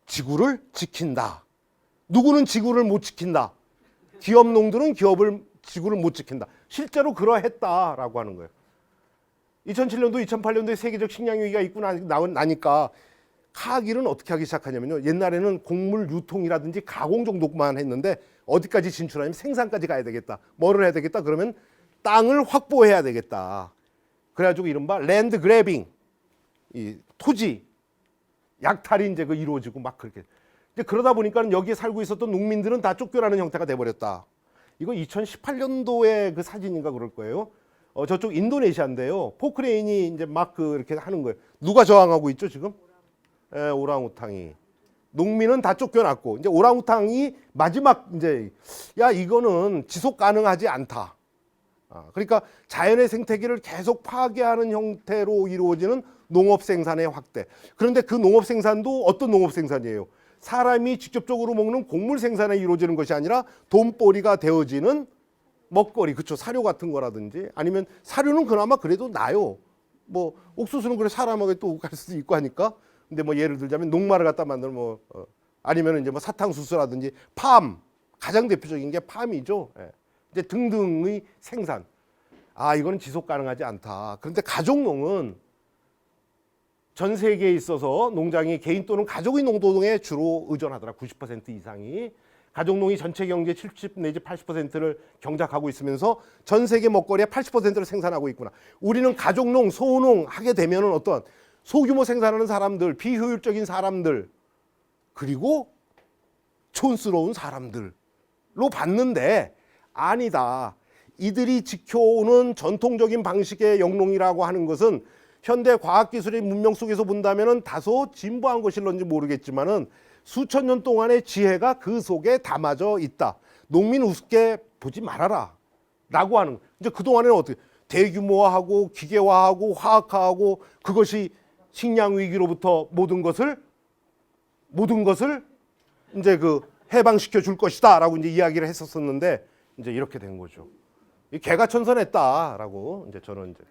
지구를 지킨다. 누구는 지구를 못 지킨다. 기업 농들은 지구를 못 지킨다. 실제로 그러했다라고 하는 거예요. 2007년도, 2008년도에 세계적 식량 위기가 있고 나니까 카기는 어떻게 하기 시작하냐면요. 옛날에는 곡물 유통이라든지 가공 정도만 했는데 어디까지 진출하냐면 생산까지 가야 되겠다. 뭐를 해야 되겠다? 그러면 땅을 확보해야 되겠다. 그래가지고 이른바 랜드 그래빙, 이 토지 약탈이 이제 그 이루어지고 막 그렇게. 이제 그러다 보니까 여기에 살고 있었던 농민들은 다 쫓겨나는 형태가 돼버렸다. 이거 2018년도에 그 사진인가 그럴 거예요. 저쪽 인도네시아인데요. 포크레인이 이제 막 이렇게 하는 거예요. 누가 저항하고 있죠 지금? 오랑우탕이. 농민은 다 쫓겨났고 이제 오랑우탕이 마지막 이제 야 이거는 지속 가능하지 않다. 그러니까 자연의 생태계를 계속 파괴하는 형태로 이루어지는 농업 생산의 확대. 그런데 그 농업 생산도 어떤 농업 생산이에요? 사람이 직접적으로 먹는 곡물 생산에 이루어지는 것이 아니라 돈벌이가 되어지는 먹거리, 그쵸? 사료 같은 거라든지 아니면 사료는 그나마 그래도 나요. 뭐 옥수수는 그래 사람하고 또 갈 수도 있고 하니까. 근데 뭐 예를 들자면 녹말을 갖다 만들면 아니면 이제 뭐 사탕수수라든지 팜, 가장 대표적인 게 팜이죠. 예. 이제 등등의 생산. 이거는 지속 가능하지 않다. 그런데 가족농은 전 세계에 있어서 농장이 개인 또는 가족의 농도에 주로 의존하더라. 90% 이상이. 가족농이 전체 경제의 70 내지 80%를 경작하고 있으면서 전 세계 먹거리의 80%를 생산하고 있구나. 우리는 가족농, 소농 하게 되면은 어떤 소규모 생산하는 사람들, 비효율적인 사람들, 그리고 촌스러운 사람들로 봤는데 아니다. 이들이 지켜오는 전통적인 방식의 영농이라고 하는 것은 현대 과학기술의 문명 속에서 본다면은 다소 진보한 것일런지 모르겠지만은 수천 년 동안의 지혜가 그 속에 담아져 있다. 농민 우습게 보지 말아라. 라고 하는. 이제 그동안에는 어떻게 대규모화하고 기계화하고 화학화하고 그것이 식량 위기로부터 모든 것을 이제 그 해방시켜 줄 것이다라고 이제 이야기를 했었었는데 이제 이렇게 된 거죠. 이 개가천선했다라고 이제 저는 이제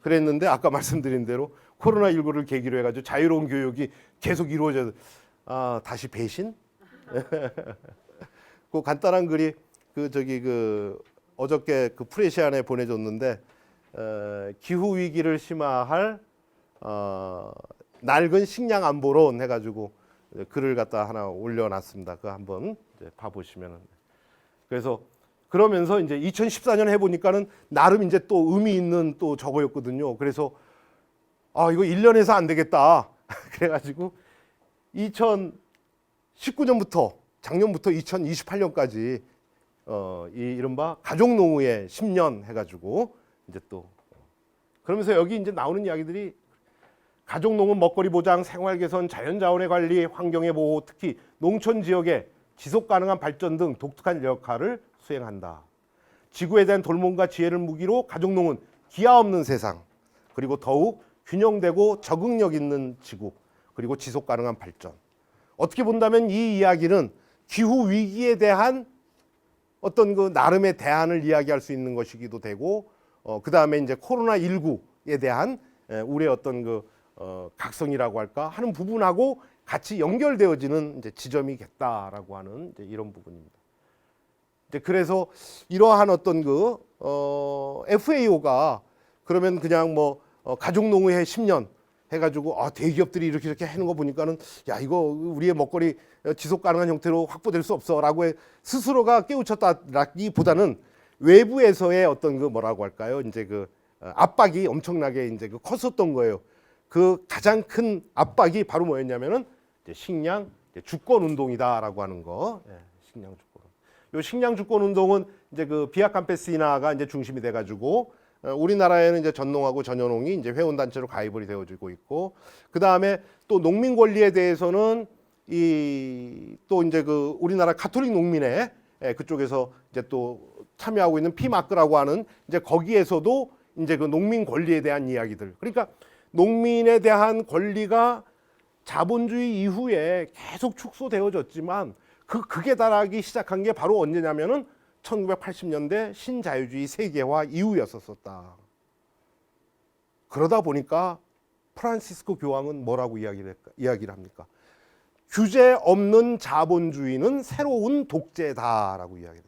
그랬는데 아까 말씀드린 대로 코로나19를 계기로 해가지고 자유로운 교육이 계속 이루어져. 다시 배신? 그 간단한 글이 그 어저께 그 프레시안에 보내줬는데 기후 위기를 심화할 낡은 식량 안보론 해가지고 글을 갖다 하나 올려놨습니다. 그거 한번 이제 봐보시면은. 그래서 그러면서 이제 2014년 해보니까는 나름 이제 또 의미 있는 또 저거였거든요. 그래서 이거 1년에서 안 되겠다. 그래가지고 2019년부터 작년부터 2028년까지 이 이른바 가족노후의 10년 해가지고 이제 또 그러면서 여기 이제 나오는 이야기들이 가족농은 먹거리 보장, 생활 개선, 자연자원의 관리, 환경의 보호, 특히 농촌 지역의 지속 가능한 발전 등 독특한 역할을 수행한다. 지구에 대한 돌봄과 지혜를 무기로 가족농은 기아 없는 세상, 그리고 더욱 균형되고 적응력 있는 지구, 그리고 지속 가능한 발전. 어떻게 본다면 이 이야기는 기후 위기에 대한 어떤 그 나름의 대안을 이야기할 수 있는 것이기도 되고, 그 다음에 이제 코로나19에 대한 우리의 어떤 각성이라고 할까 하는 부분하고 같이 연결되어지는 이제 지점이겠다라고 하는 이제 이런 부분입니다. 이제 그래서 이러한 어떤 FAO가 그러면 그냥 가족농후의 10년 해가지고 대기업들이 이렇게 하는 거 보니까는 야 이거 우리의 먹거리 지속 가능한 형태로 확보될 수 없어라고 스스로가 깨우쳤다라기보다는 외부에서의 어떤 뭐라고 할까요? 이제 압박이 엄청나게 이제 컸었던 거예요. 그 가장 큰 압박이 바로 뭐였냐면은 이제 식량 주권 운동이다라고 하는 거. 식량 주권. 요 식량 주권 운동은 이제 비아 캠페시나가 이제 중심이 돼가지고 우리나라에는 이제 전농하고 전연농이 이제 회원 단체로 가입이 되어지고 있고, 그 다음에 또 농민 권리에 대해서는 또 이제 우리나라 가톨릭 농민회 그쪽에서 이제 또 참여하고 있는 피마크라고 하는 이제 거기에서도 이제 농민 권리에 대한 이야기들. 그러니까 농민에 대한 권리가 자본주의 이후에 계속 축소되어졌지만 극에 달하기 시작한 게 바로 언제냐면은 1980년대 신자유주의 세계화 이후였었다. 그러다 보니까 프란시스코 교황은 뭐라고 이야기를 합니까? 규제 없는 자본주의는 새로운 독재다라고 이야기했다.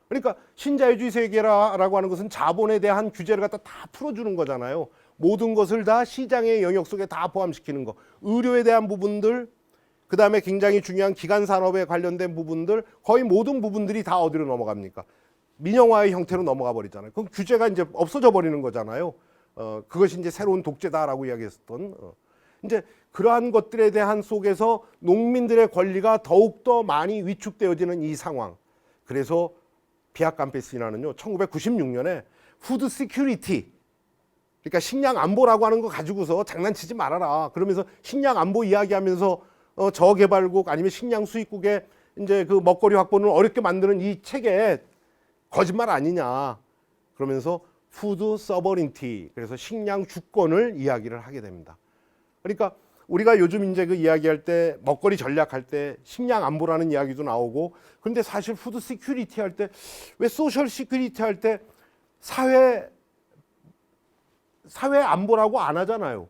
그러니까 신자유주의 세계라고 하는 것은 자본에 대한 규제를 갖다 다 풀어주는 거잖아요. 모든 것을 다 시장의 영역 속에 다 포함시키는 거. 의료에 대한 부분들, 그 다음에 굉장히 중요한 기간 산업에 관련된 부분들, 거의 모든 부분들이 다 어디로 넘어갑니까? 민영화의 형태로 넘어가 버리잖아요. 그럼 규제가 이제 없어져 버리는 거잖아요. 그것이 이제 새로운 독재다라고 이야기했었던. 이제 그러한 것들에 대한 속에서 농민들의 권리가 더욱더 많이 위축되어지는 이 상황. 그래서 비아 캠페시나는요, 1996년에 푸드 시큐리티, 그러니까 식량 안보라고 하는 거 가지고서 장난치지 말아라. 그러면서 식량 안보 이야기하면서 저개발국 아니면 식량 수입국의 이제 먹거리 확보는 어렵게 만드는 이 책에 거짓말 아니냐. 그러면서 푸드 서버린티, 그래서 식량 주권을 이야기를 하게 됩니다. 그러니까 우리가 요즘 이제 이야기할 때 먹거리 전략할 때 식량 안보라는 이야기도 나오고, 그런데 사실 푸드 시큐리티 할 때 왜 소셜 시큐리티 할 때 사회 안보라고 안 하잖아요.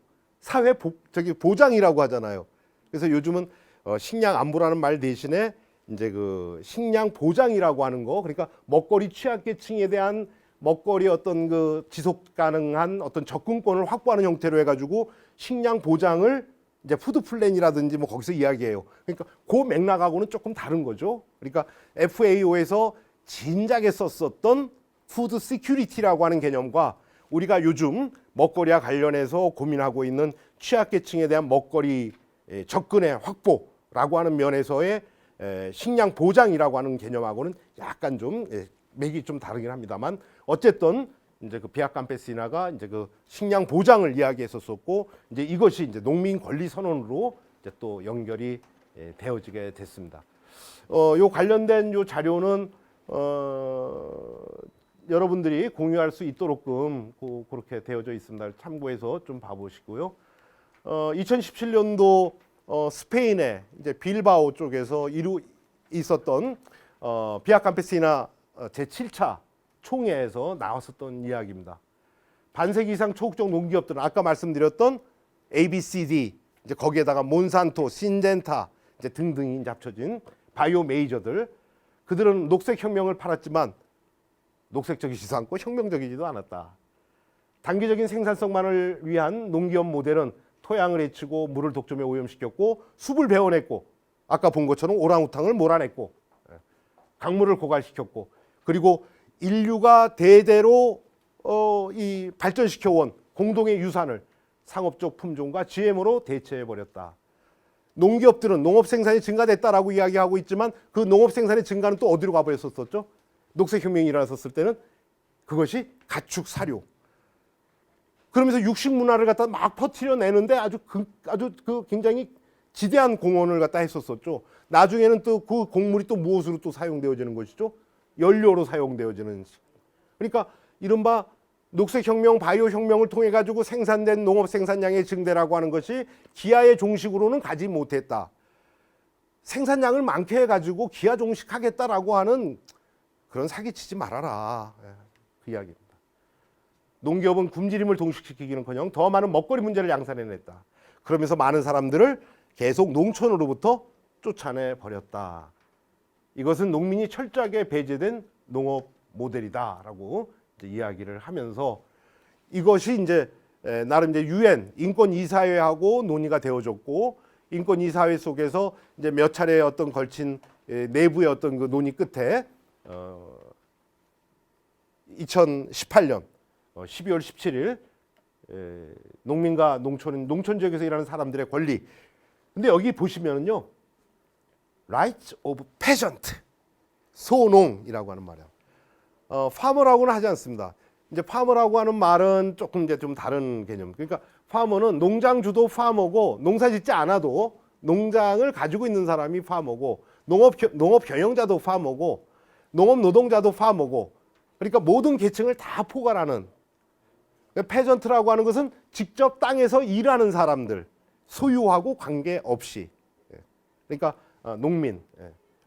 보장이라고 하잖아요. 그래서 요즘은 식량 안보라는 말 대신에 이제 식량 보장이라고 하는 거, 그러니까 먹거리 취약계층에 대한 먹거리 어떤 지속 가능한 어떤 접근권을 확보하는 형태로 해가지고 식량 보장을 이제 푸드 플랜이라든지 거기서 이야기해요. 그러니까 그 맥락하고는 조금 다른 거죠. 그러니까 FAO에서 진작에 썼었던 푸드 시큐리티라고 하는 개념과 우리가 요즘 먹거리와 관련해서 고민하고 있는 취약계층에 대한 먹거리 접근의 확보라고 하는 면에서의 식량 보장이라고 하는 개념하고는 약간 좀 맥이 좀 다르긴 합니다만, 어쨌든 이제 비아 캠페시나가 이제 식량 보장을 이야기했었고, 이제 이것이 이제 농민 권리 선언으로 이제 또 연결이 되어지게 됐습니다. 요 관련된 요 자료는 여러분들이 공유할 수 있도록끔 그렇게 되어져 있습니다. 참고해서 좀 봐보시고요. 2017년도 스페인의 이제 빌바오 쪽에서 있었던 비아 캠페시나 제7차 총회에서 나왔었던 이야기입니다. 반세기 이상 초국적 농기업들은 아까 말씀드렸던 ABCD 이제 거기에다가 몬산토, 신젠타 이제 등등이 이제 합쳐진 바이오 메이저들, 그들은 녹색 혁명을 팔았지만 녹색적이지도 않고 혁명적이지도 않았다. 단기적인 생산성만을 위한 농기업 모델은 토양을 해치고 물을 독점에 오염시켰고 숲을 베어냈고 아까 본 것처럼 오랑우탕을 몰아냈고 강물을 고갈시켰고, 그리고 인류가 대대로 이 발전시켜온 공동의 유산을 상업적 품종과 GM으로 대체해버렸다. 농기업들은 농업 생산이 증가됐다라고 이야기하고 있지만 그 농업 생산의 증가는 또 어디로 가버렸었죠? 녹색혁명이 일어났었을 때는 그것이 가축 사료. 그러면서 육식 문화를 갖다 막 퍼뜨려내는데 아주 굉장히 지대한 공헌을 갖다 했었었죠. 나중에는 또 그 곡물이 또 무엇으로 또 사용되어지는 것이죠? 연료로 사용되어지는. 그러니까 이른바 녹색혁명, 바이오혁명을 통해 가지고 생산된 농업 생산량의 증대라고 하는 것이 기아의 종식으로는 가지 못했다. 생산량을 많게 해가지고 기아 종식하겠다라고 하는 그런 사기치지 말아라. 그 이야기입니다. 농기업은 굶주림을 동식시키기는커녕 더 많은 먹거리 문제를 양산해냈다. 그러면서 많은 사람들을 계속 농촌으로부터 쫓아내 버렸다. 이것은 농민이 철저하게 배제된 농업 모델이다라고 이제 이야기를 하면서 이것이 이제 나름 이제 UN 인권 이사회하고 논의가 되어졌고, 인권 이사회 속에서 이제 몇 차례 어떤 걸친 내부의 어떤 그 논의 끝에 2018년 12월 17일 농민과 농촌 지역에서 일하는 사람들의 권리. 근데 여기 보시면은요, Rights of Peasant, 소농이라고 하는 말이에요. 파머라고는 하지 않습니다. 이제 파머라고 하는 말은 조금 이제 좀 다른 개념. 그러니까 파머는 농장주도 파머고, 농사짓지 않아도 농장을 가지고 있는 사람이 파머고, 농업 경영자도 파머고, 농업 노동자도 파머고, 그러니까 모든 계층을 다 포괄하는. 페전트라고 하는 것은 직접 땅에서 일하는 사람들, 소유하고 관계없이. 그러니까 농민.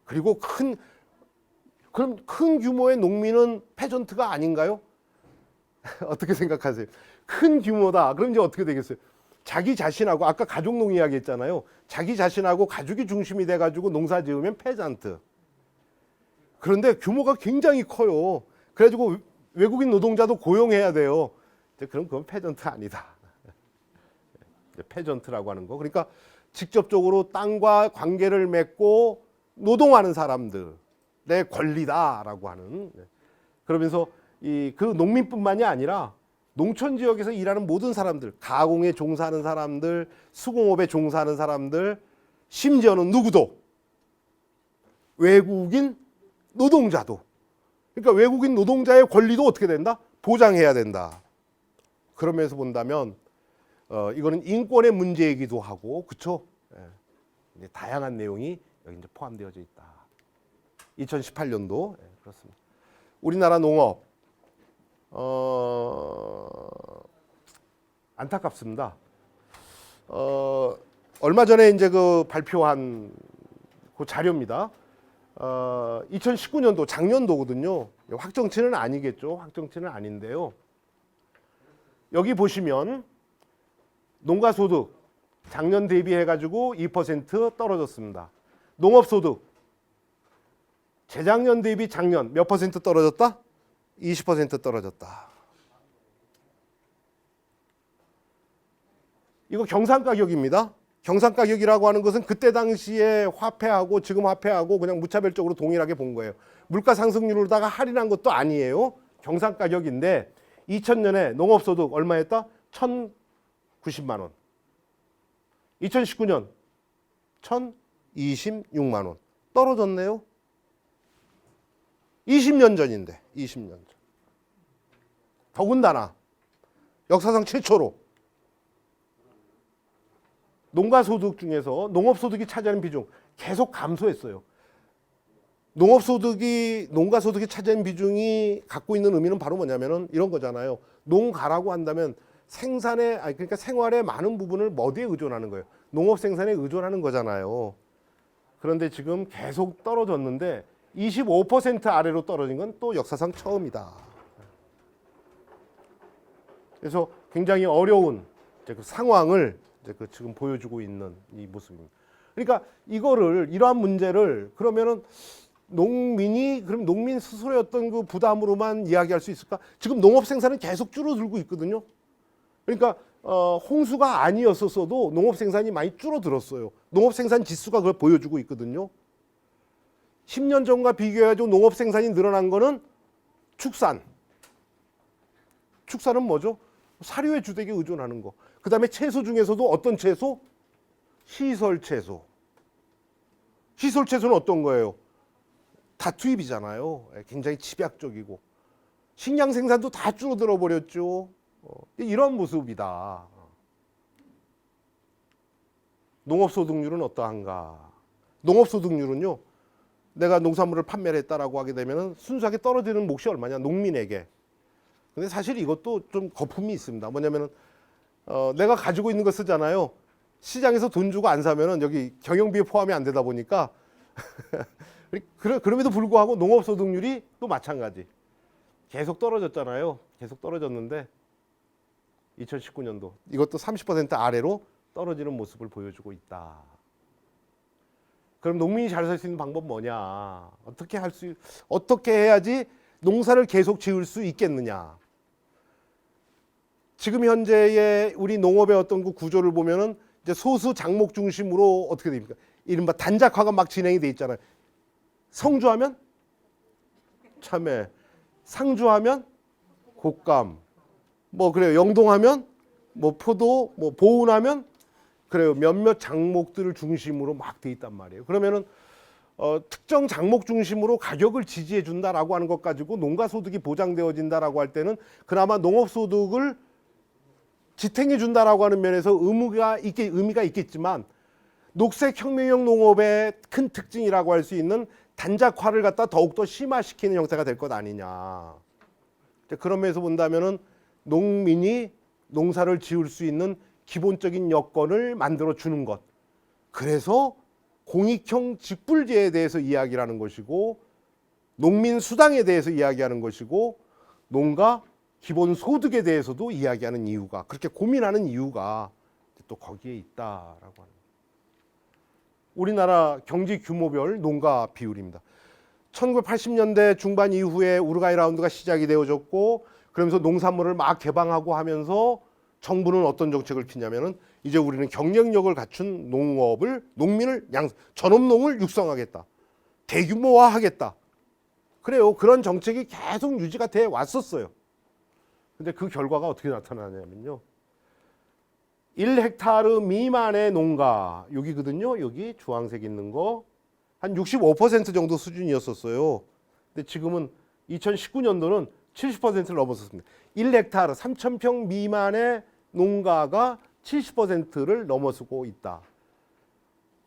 그리고 그럼 큰 규모의 농민은 페전트가 아닌가요? 어떻게 생각하세요? 큰 규모다. 그럼 이제 어떻게 되겠어요? 자기 자신하고, 아까 가족농 이야기 했잖아요. 자기 자신하고 가족이 중심이 돼가지고 농사 지으면 페전트. 그런데 규모가 굉장히 커요. 그래가지고 외국인 노동자도 고용해야 돼요. 그럼 그건 페전트 아니다. 페전트라고 하는 거. 그러니까 직접적으로 땅과 관계를 맺고 노동하는 사람들의 권리다라고 하는. 그러면서 그 농민뿐만이 아니라 농촌 지역에서 일하는 모든 사람들, 가공에 종사하는 사람들, 수공업에 종사하는 사람들, 심지어는 누구도 외국인 노동자도. 그러니까 외국인 노동자의 권리도 어떻게 된다? 보장해야 된다. 그러면서 본다면 이거는 인권의 문제이기도 하고, 그렇죠? 다양한 내용이 여기 이제 포함되어져 있다. 2018년도 그렇습니다. 우리나라 농업 안타깝습니다. 얼마 전에 이제 그 발표한 그 자료입니다. 2019년도 작년도거든요. 확정치는 아니겠죠. 확정치는 아닌데요. 여기 보시면 농가소득 작년 대비해 가지고 2% 떨어졌습니다. 농업소득 재작년 대비 작년 몇 퍼센트 떨어졌다? 20% 떨어졌다. 이거 경상가격입니다. 경상가격이라고 하는 것은 그때 당시에 화폐하고 지금 화폐하고 그냥 무차별적으로 동일하게 본 거예요. 물가 상승률로다가 할인한 것도 아니에요. 경상가격인데 2000년에 농업소득 얼마였다? 1,090만 원. 2019년 1,026만 원. 떨어졌네요. 20년 전인데 20년 전. 더군다나 역사상 최초로 농가소득 중에서 농업소득이 차지하는 비중 계속 감소했어요. 농가소득이 차지하는 비중이 갖고 있는 의미는 바로 뭐냐면은 이런 거잖아요. 농가라고 한다면 그러니까 생활의 많은 부분을 뭐에 의존하는 거예요? 농업 생산에 의존하는 거잖아요. 그런데 지금 계속 떨어졌는데 25% 아래로 떨어진 건 또 역사상 처음이다. 그래서 굉장히 어려운 이제 그 상황을 이제 그 지금 보여주고 있는 이 모습입니다. 그러니까 이러한 문제를 그러면은 그럼 농민 스스로의 어떤 그 부담으로만 이야기할 수 있을까? 지금 농업 생산은 계속 줄어들고 있거든요. 그러니까 홍수가 아니었어도 농업 생산이 많이 줄어들었어요. 농업 생산 지수가 그걸 보여주고 있거든요. 10년 전과 비교해가지고 농업 생산이 늘어난 거는 축산. 축산은 뭐죠? 사료의 주택에 의존하는 거. 그 다음에 채소 중에서도 어떤 채소? 시설 채소. 시설 채소는 어떤 거예요? 다 투입이잖아요. 굉장히 집약적이고. 식량 생산도 다 줄어들어 버렸죠. 이런 모습이다. 농업소득률은 어떠한가? 농업소득률은요, 내가 농산물을 판매를 했다라고 하게 되면 순수하게 떨어지는 몫이 얼마냐? 농민에게. 근데 사실 이것도 좀 거품이 있습니다. 뭐냐면은 내가 가지고 있는 거 쓰잖아요. 시장에서 돈 주고 안 사면은 여기 경영비에 포함이 안 되다 보니까 그럼에도 불구하고 농업소득률이 또 마찬가지. 계속 떨어졌잖아요. 계속 떨어졌는데 2019년도 이것도 30% 아래로 떨어지는 모습을 보여주고 있다. 그럼 농민이 잘 살 수 있는 방법 뭐냐? 어떻게 해야지 농사를 계속 지을 수 있겠느냐? 지금 현재의 우리 농업의 어떤 그 구조를 보면은 이제 소수 장목 중심으로 어떻게 됩니까? 이른바 단작화가 막 진행이 돼 있잖아요. 성주하면 참외, 상주하면 곶감, 뭐 그래요. 영동하면 뭐 포도, 뭐 보은하면 그래요. 몇몇 장목들을 중심으로 막 돼 있단 말이에요. 그러면은 특정 장목 중심으로 가격을 지지해 준다라고 하는 것 가지고 농가 소득이 보장되어진다라고 할 때는 그나마 농업 소득을 지탱해 준다라고 하는 면에서 의미가 있겠지만 녹색혁명형 농업의 큰 특징이라고 할 수 있는 단작화를 갖다 더욱더 심화시키는 형태가 될 것 아니냐. 그런 면에서 본다면은 농민이 농사를 지을 수 있는 기본적인 여건을 만들어 주는 것. 그래서 공익형 직불제에 대해서 이야기를 하는 것이고 농민 수당에 대해서 이야기하는 것이고 농가 기본 소득에 대해서도 이야기하는 이유가 그렇게 고민하는 이유가 또 거기에 있다라고 합니다. 우리나라 경제 규모별 농가 비율입니다. 1980년대 중반 이후에 우루과이 라운드가 시작이 되어졌고 그러면서 농산물을 막 개방하고 하면서 정부는 어떤 정책을 피냐면은 이제 우리는 경쟁력을 갖춘 농민을 전업농을 육성하겠다. 대규모화하겠다. 그래요. 그런 정책이 계속 유지가 돼 왔었어요. 근데 그 결과가 어떻게 나타나냐면요. 1헥타르 미만의 농가, 여기거든요. 여기 주황색 있는 거. 한 65% 정도 수준이었었어요. 근데 지금은 2019년도는 70%를 넘어섰습니다. 1헥타르 3,000평 미만의 농가가 70%를 넘어서고 있다.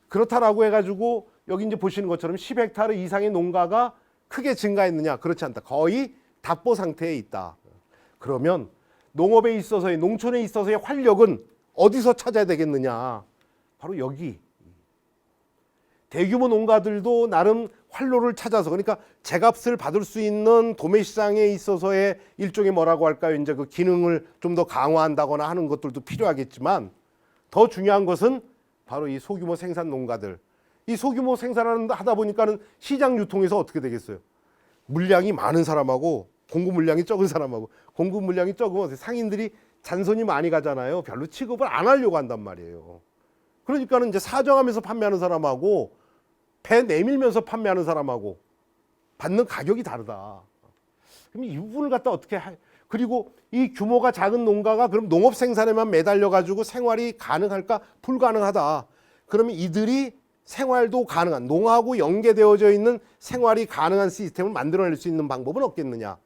그렇다라고 해가지고 여기 이제 보시는 것처럼 10헥타르 이상의 농가가 크게 증가했느냐? 그렇지 않다. 거의 답보 상태에 있다. 그러면 농업에 있어서의 농촌에 있어서의 활력은 어디서 찾아야 되겠느냐? 바로 여기. 대규모 농가들도 나름 활로를 찾아서 그러니까 제값을 받을 수 있는 도매 시장에 있어서의 일종의 뭐라고 할까요? 이제 그 기능을 좀 더 강화한다거나 하는 것들도 필요하겠지만 더 중요한 것은 바로 이 소규모 생산 농가들. 이 소규모 생산을 하다 보니까는 시장 유통에서 어떻게 되겠어요? 물량이 많은 사람하고 공급 물량이 적은 사람하고 공급 물량이 적으면 상인들이 잔손이 많이 가잖아요. 별로 취급을 안 하려고 한단 말이에요. 그러니까는 이제 사정하면서 판매하는 사람하고 배 내밀면서 판매하는 사람하고 받는 가격이 다르다. 그럼 이 부분을 갖다 어떻게 그리고 이 규모가 작은 농가가 그럼 농업 생산에만 매달려 가지고 생활이 가능할까? 불가능하다. 그러면 이들이 생활도 가능한 농하고 연계되어져 있는 생활이 가능한 시스템을 만들어낼 수 있는 방법은 없겠느냐?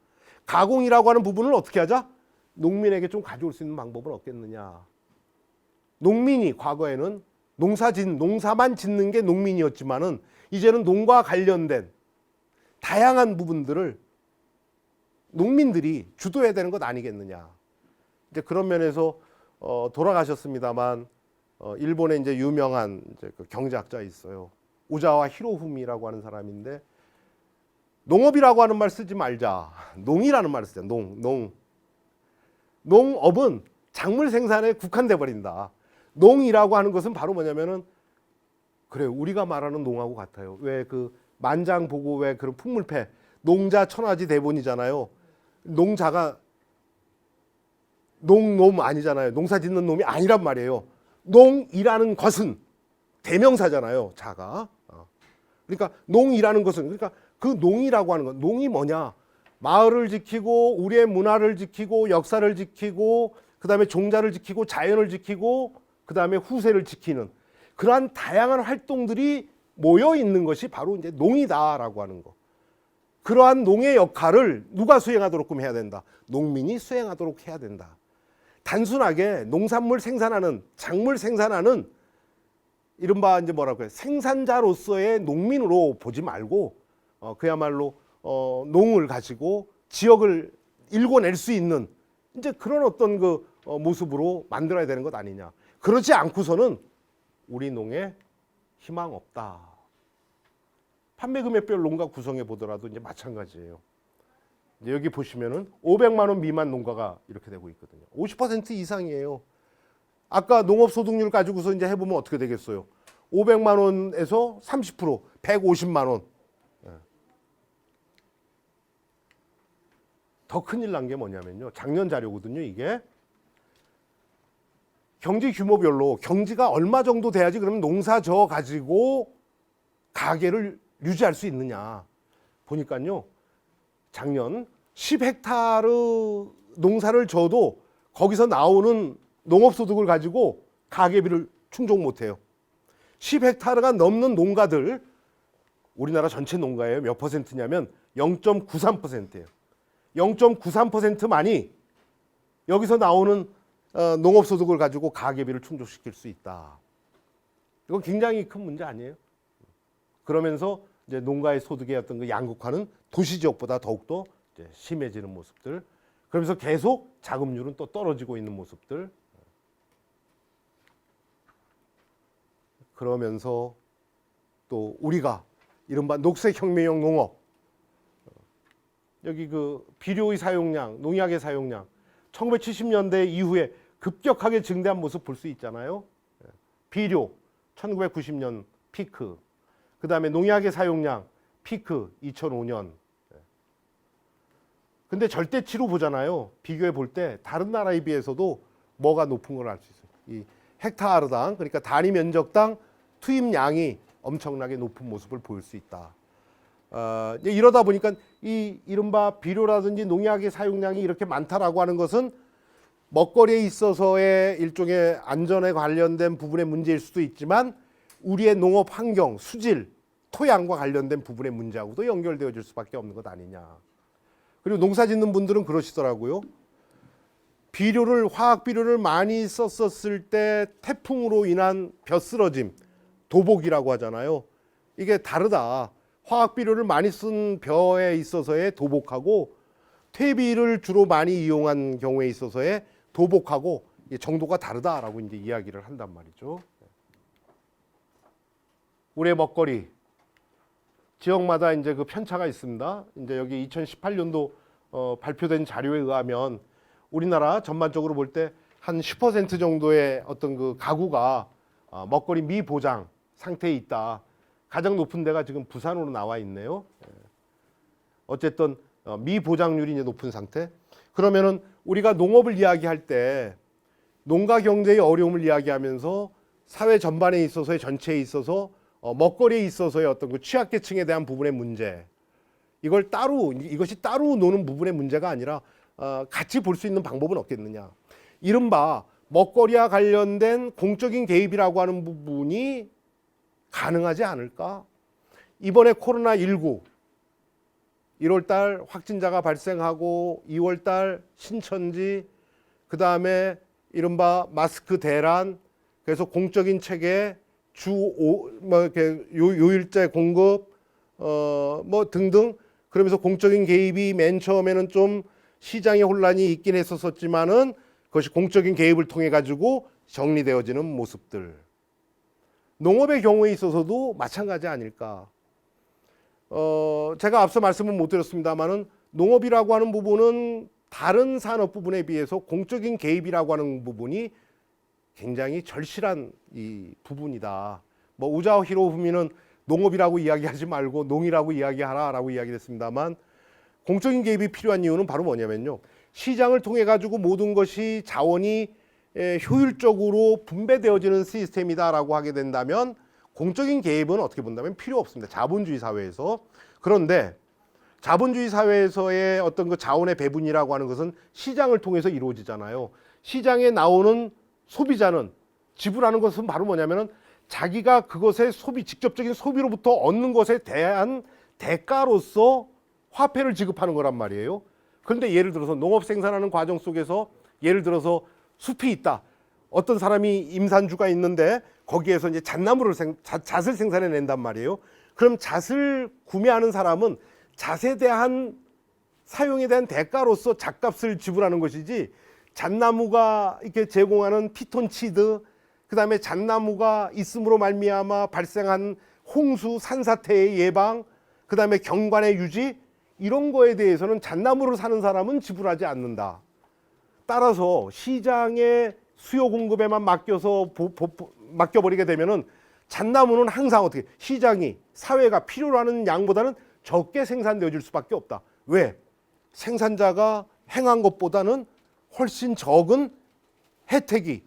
가공이라고 하는 부분을 어떻게 하자? 농민에게 좀 가져올 수 있는 방법은 없겠느냐? 농민이 과거에는 농사만 짓는 게 농민이었지만은 이제는 농과 관련된 다양한 부분들을 농민들이 주도해야 되는 것 아니겠느냐. 이제 그런 면에서 돌아가셨습니다만 일본의 이제 유명한 이제 그 경제학자 있어요. 우자와 히로후미라고 하는 사람인데 농업이라고 하는 말 쓰지 말자. 농이라는 말을 쓰자. 농업은 작물 생산에 국한돼 버린다. 농이라고 하는 것은 바로 뭐냐면은 그래 우리가 말하는 농하고 같아요. 왜 그 만장 보고 왜 그런 풍물패 농자 천하지 대본이잖아요. 농자가 농놈 아니잖아요. 농사 짓는 놈이 아니란 말이에요. 농이라는 것은 대명사잖아요. 자가. 그러니까 농이라는 것은 그러니까 그 농이라고 하는 건 농이 뭐냐? 마을을 지키고 우리의 문화를 지키고 역사를 지키고 그다음에 종자를 지키고 자연을 지키고 그다음에 후세를 지키는 그러한 다양한 활동들이 모여 있는 것이 바로 이제 농이다라고 하는 거. 그러한 농의 역할을 누가 수행하도록 해야 된다. 농민이 수행하도록 해야 된다. 단순하게 농산물 생산하는 작물 생산하는 이른바 이제 뭐라고 해요? 생산자로서의 농민으로 보지 말고 그야말로 농을 가지고 지역을 일궈낼 수 있는 이제 그런 어떤 그 모습으로 만들어야 되는 것 아니냐. 그렇지 않고서는 우리 농에 희망 없다. 판매 금액별 농가 구성해 보더라도 이제 마찬가지예요. 이제 여기 보시면은 500만 원 미만 농가가 이렇게 되고 있거든요. 50% 이상이에요. 아까 농업 소득률 가지고서 이제 해보면 어떻게 되겠어요? 500만 원에서 30%, 150만 원. 더 큰일 난 게 뭐냐면요. 작년 자료거든요, 이게. 경제 규모별로 경지가 얼마 정도 돼야지 그러면 농사 져 가지고 가게를 유지할 수 있느냐. 보니까요. 작년 10헥타르 농사를 져도 거기서 나오는 농업소득을 가지고 가계비를 충족 못해요. 10헥타르가 넘는 농가들 우리나라 전체 농가예요. 몇 퍼센트냐면 0.93%예요. 0.93%만이 여기서 나오는 농업소득을 가지고 가계비를 충족시킬 수 있다. 이건 굉장히 큰 문제 아니에요? 그러면서 이제 농가의 소득의 어떤 그 양극화는 도시지역보다 더욱더 이제 심해지는 모습들. 그러면서 계속 자금률은 또 떨어지고 있는 모습들. 그러면서 또 우리가 이른바 녹색혁명형 농업, 여기 그 비료의 사용량, 농약의 사용량 1970년대 이후에 급격하게 증대한 모습 볼 수 있잖아요. 비료 1990년 피크, 그 다음에 농약의 사용량 피크 2005년. 근데 절대치로 보잖아요. 비교해 볼 때 다른 나라에 비해서도 뭐가 높은 걸 알 수 있어요. 이 헥타르당, 그러니까 단위 면적당 투입량이 엄청나게 높은 모습을 보일 수 있다. 이러다 보니까 이 이른바 비료라든지 농약의 사용량이 이렇게 많다라고 하는 것은 먹거리에 있어서의 일종의 안전에 관련된 부분의 문제일 수도 있지만 우리의 농업 환경, 수질, 토양과 관련된 부분의 문제하고도 연결되어질 수밖에 없는 것 아니냐. 그리고 농사 짓는 분들은 그러시더라고요. 비료를 화학 비료를 많이 썼었을 때 태풍으로 인한 벼쓰러짐, 도복이라고 하잖아요. 이게 다르다. 화학 비료를 많이 쓴 벼에 있어서의 도복하고 퇴비를 주로 많이 이용한 경우에 있어서의 도복하고 정도가 다르다라고 이제 이야기를 한단 말이죠. 우리의 먹거리 지역마다 이제 그 편차가 있습니다. 이제 여기 2018년도 발표된 자료에 의하면 우리나라 전반적으로 볼 때 한 10% 정도의 어떤 그 가구가 먹거리 미보장 상태에 있다. 가장 높은 데가 지금 부산으로 나와 있네요. 어쨌든 미보장률이 이제 높은 상태. 그러면은 우리가 농업을 이야기할 때 농가 경제의 어려움을 이야기하면서 사회 전반에 있어서의 전체에 있어서 먹거리에 있어서의 어떤 그 취약계층에 대한 부분의 문제, 이걸 따로 이것이 따로 노는 부분의 문제가 아니라 같이 볼 수 있는 방법은 없겠느냐. 이른바 먹거리와 관련된 공적인 개입이라고 하는 부분이 가능하지 않을까? 이번에 코로나19 1월달 확진자가 발생하고 2월달 신천지, 그 다음에 이른바 마스크 대란, 그래서 공적인 체계 요일제 공급 뭐 등등, 그러면서 공적인 개입이 맨 처음에는 좀 시장의 혼란이 있긴 했었지만은 그것이 공적인 개입을 통해 가지고 정리되어지는 모습들. 농업의 경우에 있어서도 마찬가지 아닐까. 제가 앞서 말씀은 못 드렸습니다만은 농업이라고 하는 부분은 다른 산업 부분에 비해서 공적인 개입이라고 하는 부분이 굉장히 절실한 이 부분이다. 뭐 우자오 히로부미는 농업이라고 이야기하지 말고 농이라고 이야기하라라고 이야기했습니다만, 공적인 개입이 필요한 이유는 바로 뭐냐면요, 시장을 통해 가지고 모든 것이 자원이 효율적으로 분배되어지는 시스템이다라고 하게 된다면 공적인 개입은 어떻게 본다면 필요 없습니다. 자본주의 사회에서. 그런데 자본주의 사회에서의 어떤 그 자원의 배분이라고 하는 것은 시장을 통해서 이루어지잖아요. 시장에 나오는 소비자는 지불하는 것은 바로 뭐냐면은 자기가 그것의 직접적인 소비로부터 얻는 것에 대한 대가로서 화폐를 지급하는 거란 말이에요. 그런데 예를 들어서 농업 생산하는 과정 속에서 예를 들어서 숲이 있다. 어떤 사람이 임산주가 있는데 거기에서 이제 잣나무를 잣을 생산해 낸단 말이에요. 그럼 잣을 구매하는 사람은 잣에 대한 사용에 대한 대가로서 잣값을 지불하는 것이지, 잣나무가 이렇게 제공하는 피톤치드, 그다음에 잣나무가 있음으로 말미암아 발생한 홍수, 산사태의 예방, 그다음에 경관의 유지, 이런 거에 대해서는 잣나무를 사는 사람은 지불하지 않는다. 따라서 시장의 수요 공급에만 맡겨버리게 되면은 잣나무는 항상 어떻게 시장이 사회가 필요로 하는 양보다는 적게 생산되어질 수밖에 없다. 왜? 생산자가 행한 것보다는 훨씬 적은 혜택이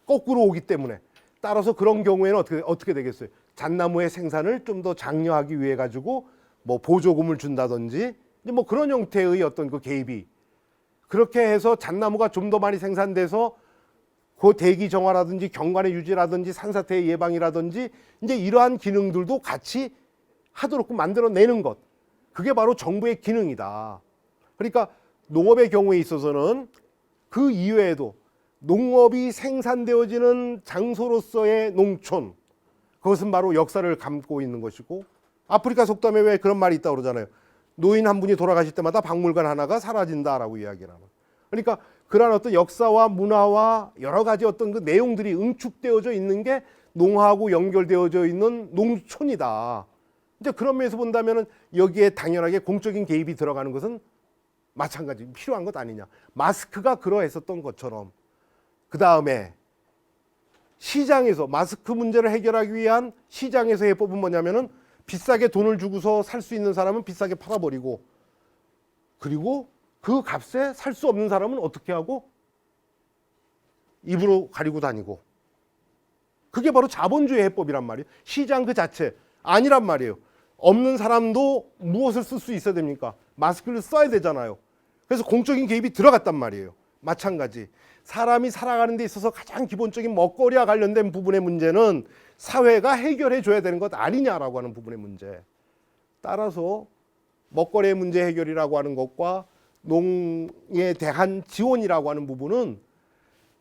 거꾸로 오기 때문에. 따라서 그런 경우에는 어떻게 되겠어요? 잣나무의 생산을 좀 더 장려하기 위해 가지고 뭐 보조금을 준다든지 뭐 그런 형태의 어떤 그 개입이, 그렇게 해서 잣나무가 좀 더 많이 생산돼서 그 대기 정화라든지 경관의 유지라든지 산사태의 예방이라든지 이제 이러한 기능들도 같이 하도록 만들어내는 것, 그게 바로 정부의 기능이다. 그러니까 농업의 경우에 있어서는 그 이외에도 농업이 생산되어지는 장소로서의 농촌, 그것은 바로 역사를 담고 있는 것이고, 아프리카 속담에 왜 그런 말이 있다고 그러잖아요. 노인 한 분이 돌아가실 때마다 박물관 하나가 사라진다라고 이야기를 하는. 그러니까 그러한 어떤 역사와 문화와 여러 가지 어떤 그 내용들이 응축되어져 있는 게 농하고 연결되어져 있는 농촌이다. 이제 그런 면에서 본다면은 여기에 당연하게 공적인 개입이 들어가는 것은 마찬가지 필요한 것 아니냐. 마스크가 그러했었던 것처럼 그 다음에 시장에서 마스크 문제를 해결하기 위한 시장에서의 해법은 뭐냐면은 비싸게 돈을 주고서 살 수 있는 사람은 비싸게 팔아버리고, 그리고 그 값에 살 수 없는 사람은 어떻게 하고 입으로 가리고 다니고, 그게 바로 자본주의 해법이란 말이에요. 시장 그 자체 아니란 말이에요. 없는 사람도 무엇을 쓸 수 있어야 됩니까? 마스크를 써야 되잖아요. 그래서 공적인 개입이 들어갔단 말이에요. 마찬가지 사람이 살아가는 데 있어서 가장 기본적인 먹거리와 관련된 부분의 문제는 사회가 해결해 줘야 되는 것 아니냐라고 하는 부분의 문제. 따라서 먹거리의 문제 해결이라고 하는 것과 농에 대한 지원이라고 하는 부분은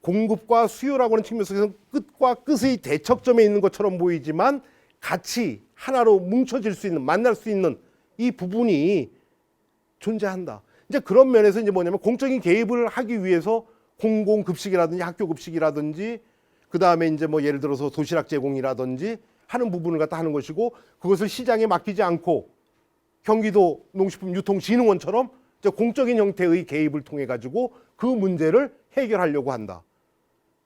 공급과 수요라고 하는 측면 속에서 끝과 끝의 대척점에 있는 것처럼 보이지만 같이 하나로 뭉쳐질 수 있는, 만날 수 있는 이 부분이 존재한다. 이제 그런 면에서 이제 뭐냐면 공적인 개입을 하기 위해서 공공급식이라든지 학교급식이라든지 그 다음에 이제 뭐 예를 들어서 도시락 제공이라든지 하는 부분을 갖다 하는 것이고, 그것을 시장에 맡기지 않고 경기도 농식품유통진흥원처럼 이제 공적인 형태의 개입을 통해 가지고 그 문제를 해결하려고 한다.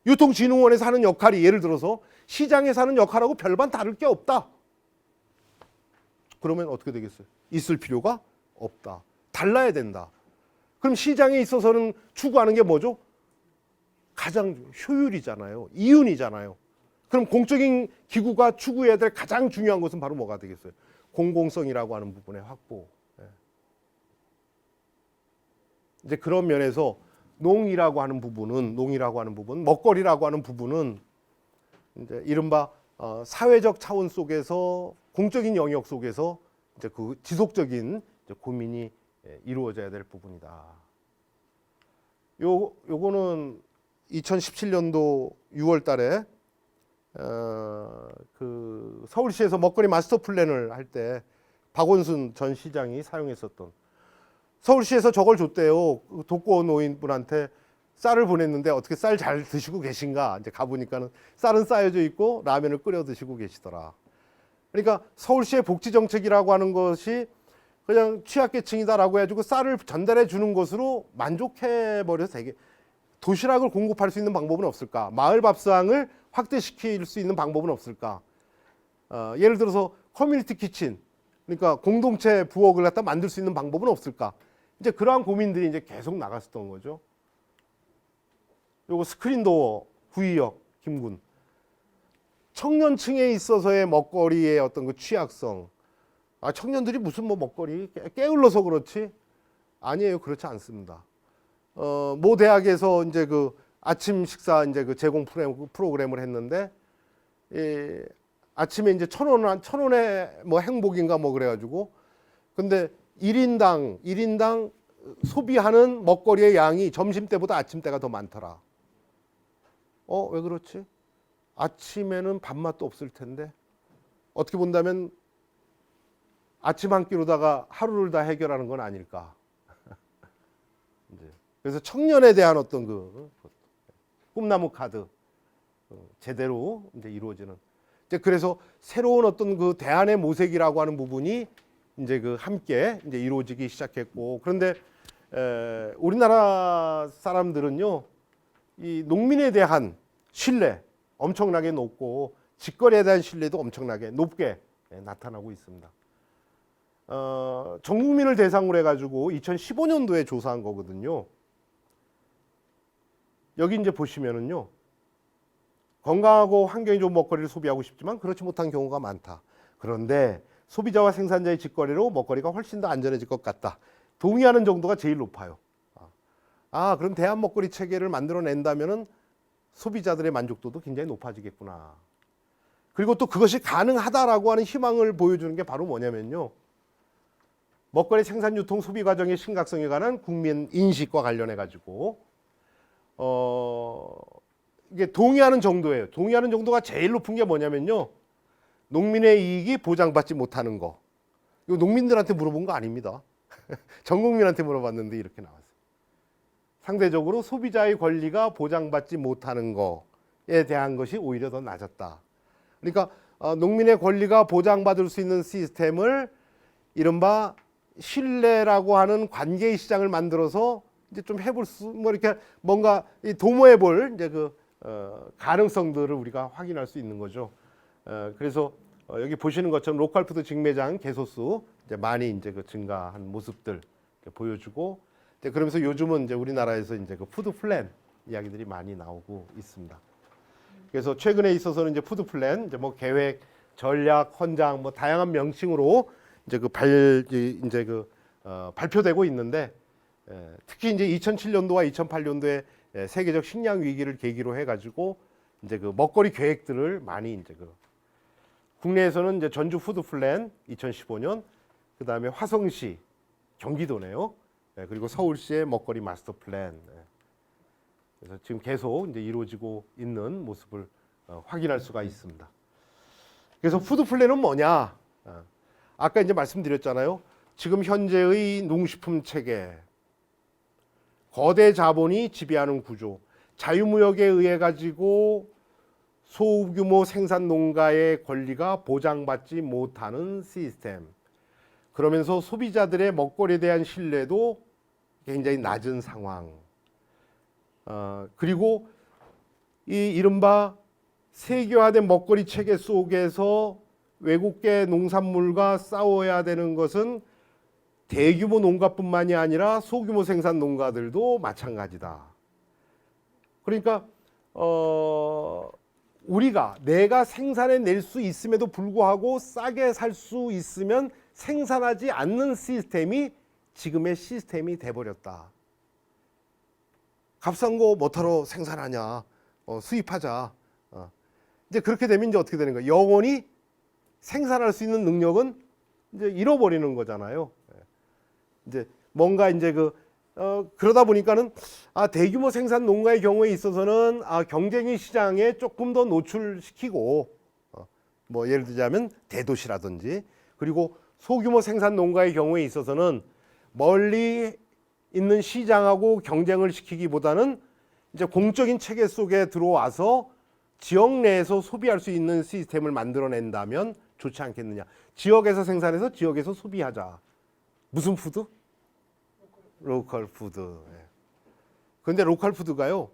유통진흥원에서 하는 역할이 예를 들어서 시장에서 하는 역할하고 별반 다를 게 없다. 그러면 어떻게 되겠어요? 있을 필요가 없다. 달라야 된다. 그럼 시장에 있어서는 추구하는 게 뭐죠? 가장 효율이잖아요. 이윤이잖아요. 그럼 공적인 기구가 추구해야 될 가장 중요한 것은 바로 뭐가 되겠어요? 공공성이라고 하는 부분의 확보. 이제 그런 면에서 농이라고 하는 부분, 먹거리라고 하는 부분은 이제 이른바 사회적 차원 속에서 공적인 영역 속에서 이제 그 지속적인 이제 고민이 이루어져야 될 부분이다. 요거는 2017년도 6월달에 그 서울시에서 먹거리 마스터 플랜을 할 때 박원순 전 시장이 사용했었던, 서울시에서 저걸 줬대요. 독거 노인분한테 쌀을 보냈는데 어떻게 쌀 잘 드시고 계신가? 이제 가보니까는 쌀은 쌓여져 있고 라면을 끓여 드시고 계시더라. 그러니까 서울시의 복지 정책이라고 하는 것이 그냥 취약계층이다라고 해가지고 쌀을 전달해 주는 것으로 만족해 버려서 되게 도시락을 공급할 수 있는 방법은 없을까? 마을 밥상을 확대시킬 수 있는 방법은 없을까? 예를 들어서 커뮤니티 키친, 그러니까 공동체 부엌을 갖다 만들 수 있는 방법은 없을까? 이제 그러한 고민들이 이제 계속 나갔었던 거죠. 요거 스크린도어 구의역 김군. 청년층에 있어서의 먹거리의 어떤 그 취약성. 청년들이 무슨 뭐 먹거리 게을러서 그렇지? 아니에요. 그렇지 않습니다. 모 대학에서 이제 그 아침 식사 이제 그 제공 프로그램을 했는데, 아침에 이제 1,000원의 뭐 행복인가 뭐 그래가지고, 근데 1인당 소비하는 먹거리의 양이 점심 때보다 아침 때가 더 많더라. 왜 그렇지? 아침에는 밥맛도 없을 텐데. 어떻게 본다면 아침 한 끼로다가 하루를 다 해결하는 건 아닐까. 그래서 청년에 대한 어떤 그 꿈나무 카드 제대로 이제 이루어지는. 이제 그래서 새로운 어떤 그 대안의 모색이라고 하는 부분이 이제 그 함께 이제 이루어지기 시작했고, 그런데 우리나라 사람들은요, 이 농민에 대한 신뢰 엄청나게 높고 직거래에 대한 신뢰도 엄청나게 높게 나타나고 있습니다. 전 국민을 대상으로 해가지고 2015년도에 조사한 거거든요. 여기 이제 보시면은요, 건강하고 환경이 좋은 먹거리를 소비하고 싶지만 그렇지 못한 경우가 많다. 그런데 소비자와 생산자의 직거래로 먹거리가 훨씬 더 안전해질 것 같다. 동의하는 정도가 제일 높아요. 그럼 대한 먹거리 체계를 만들어낸다면은 소비자들의 만족도도 굉장히 높아지겠구나. 그리고 또 그것이 가능하다라고 하는 희망을 보여주는 게 바로 뭐냐면요, 먹거리 생산, 유통, 소비 과정의 심각성에 관한 국민 인식과 관련해 가지고 이게 동의하는 정도예요. 동의하는 정도가 제일 높은 게 뭐냐면요, 농민의 이익이 보장받지 못하는 거. 이거 농민들한테 물어본 거 아닙니다. 전 국민한테 물어봤는데 이렇게 나왔어요. 상대적으로 소비자의 권리가 보장받지 못하는 거에 대한 것이 오히려 더 낮았다. 그러니까 농민의 권리가 보장받을 수 있는 시스템을 이른바 신뢰라고 하는 관계의 시장을 만들어서 이제 좀 해볼 수, 뭐 이렇게 뭔가 도모해 볼 이제 그 가능성들을 우리가 확인할 수 있는 거죠. 그래서 여기 보시는 것처럼 로컬푸드 직매장 개소수 이제 많이 이제 그 증가한 모습들 보여주고, 그러면서 요즘은 이제 우리나라에서 이제 그 푸드 플랜 이야기들이 많이 나오고 있습니다. 그래서 최근에 있어서는 이제 푸드 플랜, 이제 뭐 계획, 전략, 헌장, 뭐 다양한 명칭으로 이제 그 발표되고 있는데, 특히 이제 2007년도와 2008년도에 세계적 식량 위기를 계기로 해가지고 이제 그 먹거리 계획들을 많이 이제 그 국내에서는 이제 전주 푸드 플랜 2015년, 그 다음에 화성시, 경기도네요. 그리고 서울시의 먹거리 마스터 플랜. 그래서 지금 계속 이제 이루어지고 있는 모습을 확인할 수가 있습니다. 그래서 푸드 플랜은 뭐냐? 아까 이제 말씀드렸잖아요. 지금 현재의 농식품 체계, 거대 자본이 지배하는 구조, 자유무역에 의해 가지고 소규모 생산 농가의 권리가 보장받지 못하는 시스템. 그러면서 소비자들의 먹거리에 대한 신뢰도 굉장히 낮은 상황. 그리고 이 이른바 세계화된 먹거리 체계 속에서 외국계 농산물과 싸워야 되는 것은 대규모 농가뿐만이 아니라 소규모 생산 농가들도 마찬가지다. 그러니까 우리가 내가 생산해낼 수 있음에도 불구하고 싸게 살 수 있으면 생산하지 않는 시스템이 지금의 시스템이 돼버렸다. 값싼 거 뭐하러 생산하냐? 수입하자. 이제 그렇게 되면 이제 어떻게 되는 거예요? 영원히 생산할 수 있는 능력은 이제 잃어버리는 거잖아요. 이제 뭔가 이제 그러다 보니까는 대규모 생산 농가의 경우에 있어서는 경쟁의 시장에 조금 더 노출시키고, 뭐 예를 들자면 대도시라든지, 그리고 소규모 생산 농가의 경우에 있어서는 멀리 있는 시장하고 경쟁을 시키기보다는 이제 공적인 체계 속에 들어와서 지역 내에서 소비할 수 있는 시스템을 만들어낸다면 좋지 않겠느냐. 지역에서 생산해서 지역에서 소비하자. 무슨 푸드? 로컬 푸드. 그런데 로컬 푸드가요,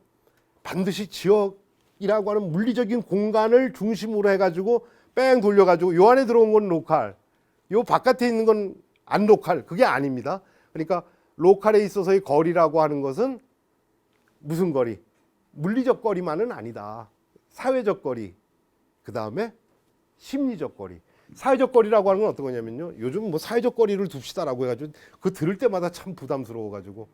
반드시 지역이라고 하는 물리적인 공간을 중심으로 해가지고 뺑 돌려가지고 요 안에 들어온 건 로컬, 요 바깥에 있는 건 안 로컬, 그게 아닙니다. 그러니까 로컬에 있어서의 거리라고 하는 것은 무슨 거리? 물리적 거리만은 아니다. 사회적 거리, 그 다음에 심리적 거리. 사회적 거리라고 하는 건 어떤 거냐면요, 요즘 뭐 사회적 거리를 둡시다라고 해가지고 그거 들을 때마다 참 부담스러워가지고,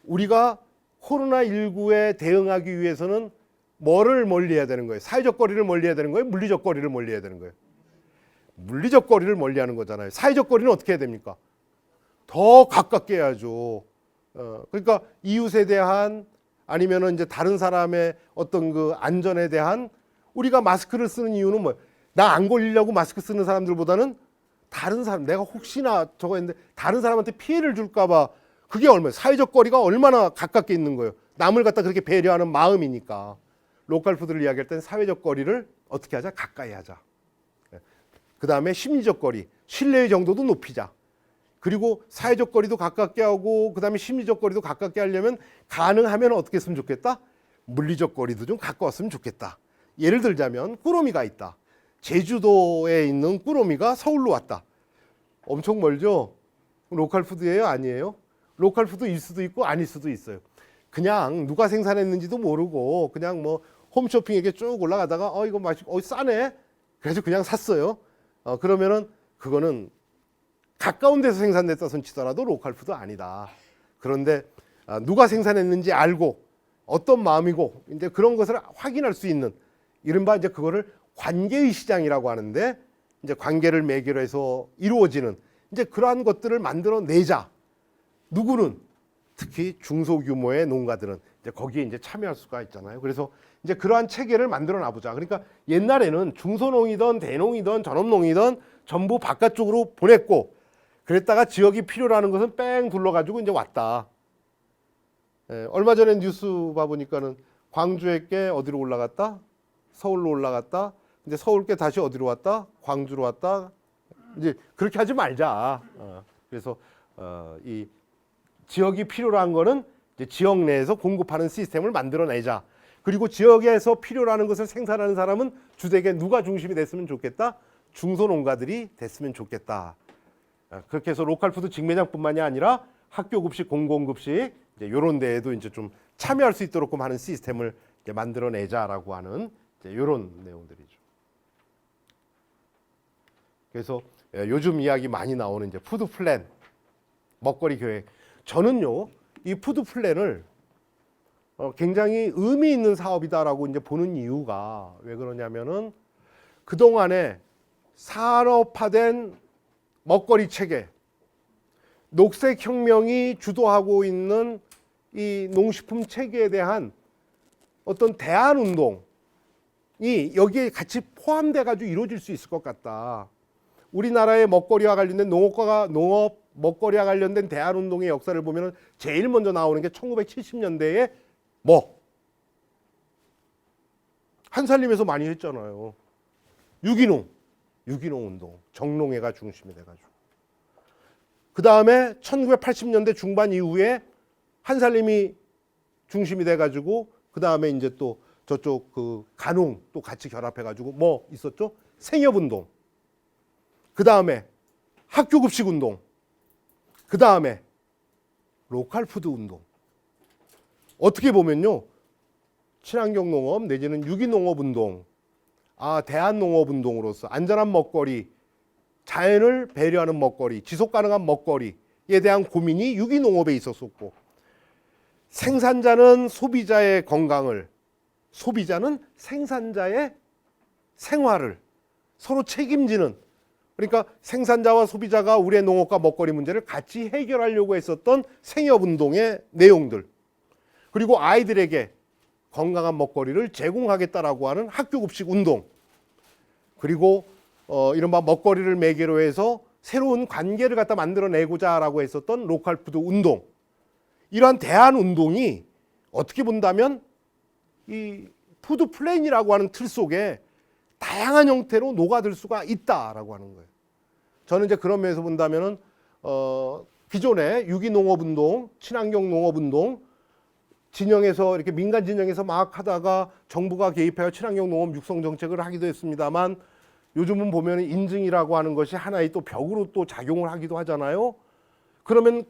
우리가 코로나19에 대응하기 위해서는 뭐를 멀리해야 되는 거예요? 사회적 거리를 멀리해야 되는 거예요? 물리적 거리를 멀리해야 되는 거예요? 물리적 거리를 멀리하는 거잖아요. 사회적 거리는 어떻게 해야 됩니까? 더 가깝게 해야죠. 그러니까 이웃에 대한, 아니면은 이제 다른 사람의 어떤 그 안전에 대한, 우리가 마스크를 쓰는 이유는 뭐예요? 나 안 걸리려고 마스크 쓰는 사람들보다는 다른 사람, 내가 혹시나 저거 했는데 다른 사람한테 피해를 줄까봐, 그게 얼마예요? 사회적 거리가 얼마나 가깝게 있는 거예요? 남을 갖다 그렇게 배려하는 마음이니까. 로컬 푸드를 이야기할 때는 사회적 거리를 어떻게 하자? 가까이 하자. 그 다음에 심리적 거리, 신뢰의 정도도 높이자. 그리고 사회적 거리도 가깝게 하고, 그 다음에 심리적 거리도 가깝게 하려면 가능하면 어떻게 했으면 좋겠다? 물리적 거리도 좀 가까웠으면 좋겠다. 예를 들자면 꾸러미가 있다. 제주도에 있는 꾸러미가 서울로 왔다. 엄청 멀죠? 로컬 푸드예요? 아니에요? 로컬 푸드일 수도 있고 아닐 수도 있어요. 그냥 누가 생산했는지도 모르고 그냥 뭐 홈쇼핑에게 쭉 올라가다가 이거 맛있고 싸네? 그래서 그냥 샀어요. 그러면은 그거는 가까운 데서 생산됐다 손치더라도 로컬 푸드 아니다. 그런데 누가 생산했는지 알고 어떤 마음이고 이제 그런 것을 확인할 수 있는, 이른바 이제 그거를 관계의 시장이라고 하는데, 이제 관계를 매개로 해서 이루어지는 이제 그러한 것들을 만들어내자. 누구는, 특히 중소규모의 농가들은 이제 거기에 이제 참여할 수가 있잖아요. 그래서 이제 그러한 체계를 만들어 놔보자. 그러니까 옛날에는 중소농이든 대농이든 전업농이든 전부 바깥쪽으로 보냈고, 그랬다가 지역이 필요라는 것은 뺑 둘러가지고 이제 왔다. 얼마 전에 뉴스 봐보니까는 광주에 게 어디로 올라갔다? 서울로 올라갔다. 근데 서울 게 다시 어디로 왔다? 광주로 왔다. 이제 그렇게 하지 말자. 그래서 이 지역이 필요로 한 거는 이제 지역 내에서 공급하는 시스템을 만들어내자. 그리고 지역에서 필요로 하는 것을 생산하는 사람은 주되게 누가 중심이 됐으면 좋겠다? 중소농가들이 됐으면 좋겠다. 그렇게 해서 로컬 푸드 직매장뿐만이 아니라 학교 급식, 공공급식 이제 이런 데에도 이제 좀 참여할 수 있도록 하는 시스템을 이제 만들어내자라고 하는 이제 이런 내용들이죠. 그래서 요즘 이야기 많이 나오는 이제 푸드 플랜, 먹거리 계획. 저는요, 이 푸드 플랜을 굉장히 의미 있는 사업이다라고 이제 보는 이유가 왜 그러냐면은, 그 동안에 산업화된 먹거리 체계, 녹색 혁명이 주도하고 있는 이 농식품 체계에 대한 어떤 대안 운동이 여기에 같이 포함돼 가지고 이루어질 수 있을 것 같다. 우리나라의 먹거리와 관련된 농업 먹거리와 관련된 대안 운동의 역사를 보면 제일 먼저 나오는 게 1970년대에 한살림에서 많이 했잖아요. 유기농 운동, 정농회가 중심이 돼가지고. 그 다음에 1980년대 중반 이후에 한살림이 중심이 돼가지고, 그 다음에 이제 또 저쪽 그 가농 또 같이 결합해가지고 뭐 있었죠? 생협운동. 그 다음에 학교급식 운동. 그 다음에 로컬 푸드 운동. 어떻게 보면요, 친환경 농업 내지는 유기농업 운동, 대한농업 운동으로서 안전한 먹거리, 자연을 배려하는 먹거리, 지속 가능한 먹거리에 대한 고민이 유기농업에 있었었고, 생산자는 소비자의 건강을, 소비자는 생산자의 생활을 서로 책임지는, 그러니까 생산자와 소비자가 우리의 농업과 먹거리 문제를 같이 해결하려고 했었던 생협운동의 내용들, 그리고 아이들에게 건강한 먹거리를 제공하겠다라고 하는 학교급식 운동, 그리고 이른바 먹거리를 매개로 해서 새로운 관계를 갖다 만들어내고자라고 했었던 로컬 푸드 운동, 이러한 대안 운동이 어떻게 본다면 이 푸드 플레인이라고 하는 틀 속에 다양한 형태로 녹아들 수가 있다라고 하는 거예요. 저는 이제 그런 면에서 본다면은 기존의 유기농업운동, 친환경 농업운동 진영에서 이렇게 민간 진영에서 막 하다가 정부가 개입하여 친환경 농업 육성 정책을 하기도 했습니다만 요즘은 보면 인증이라고 하는 것이 하나의 또 벽으로 또 작용을 하기도 하잖아요. 그러면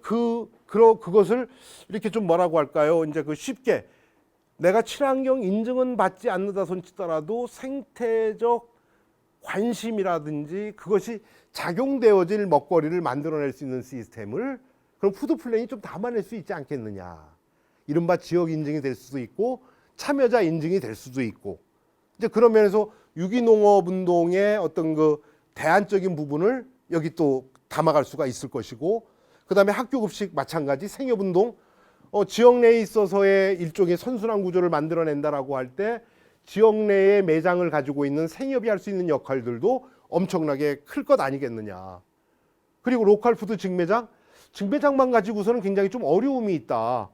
그것을 이렇게 좀 뭐라고 할까요? 이제 그 쉽게 내가 친환경 인증은 받지 않는다 손치더라도 생태적 관심이라든지 그것이 작용되어질 먹거리를 만들어낼 수 있는 시스템을 그럼 푸드 플랜이 좀 담아낼 수 있지 않겠느냐. 이른바 지역 인증이 될 수도 있고 참여자 인증이 될 수도 있고 이제 그런 면에서 유기농업 운동의 어떤 그 대안적인 부분을 여기 또 담아갈 수가 있을 것이고 그다음에 학교급식 마찬가지 생협운동 지역 내에 있어서의 일종의 선순환 구조를 만들어낸다라고 할 때 지역 내의 매장을 가지고 있는 생협이 할 수 있는 역할들도 엄청나게 클 것 아니겠느냐. 그리고 로컬 푸드 직매장만 가지고서는 굉장히 좀 어려움이 있다.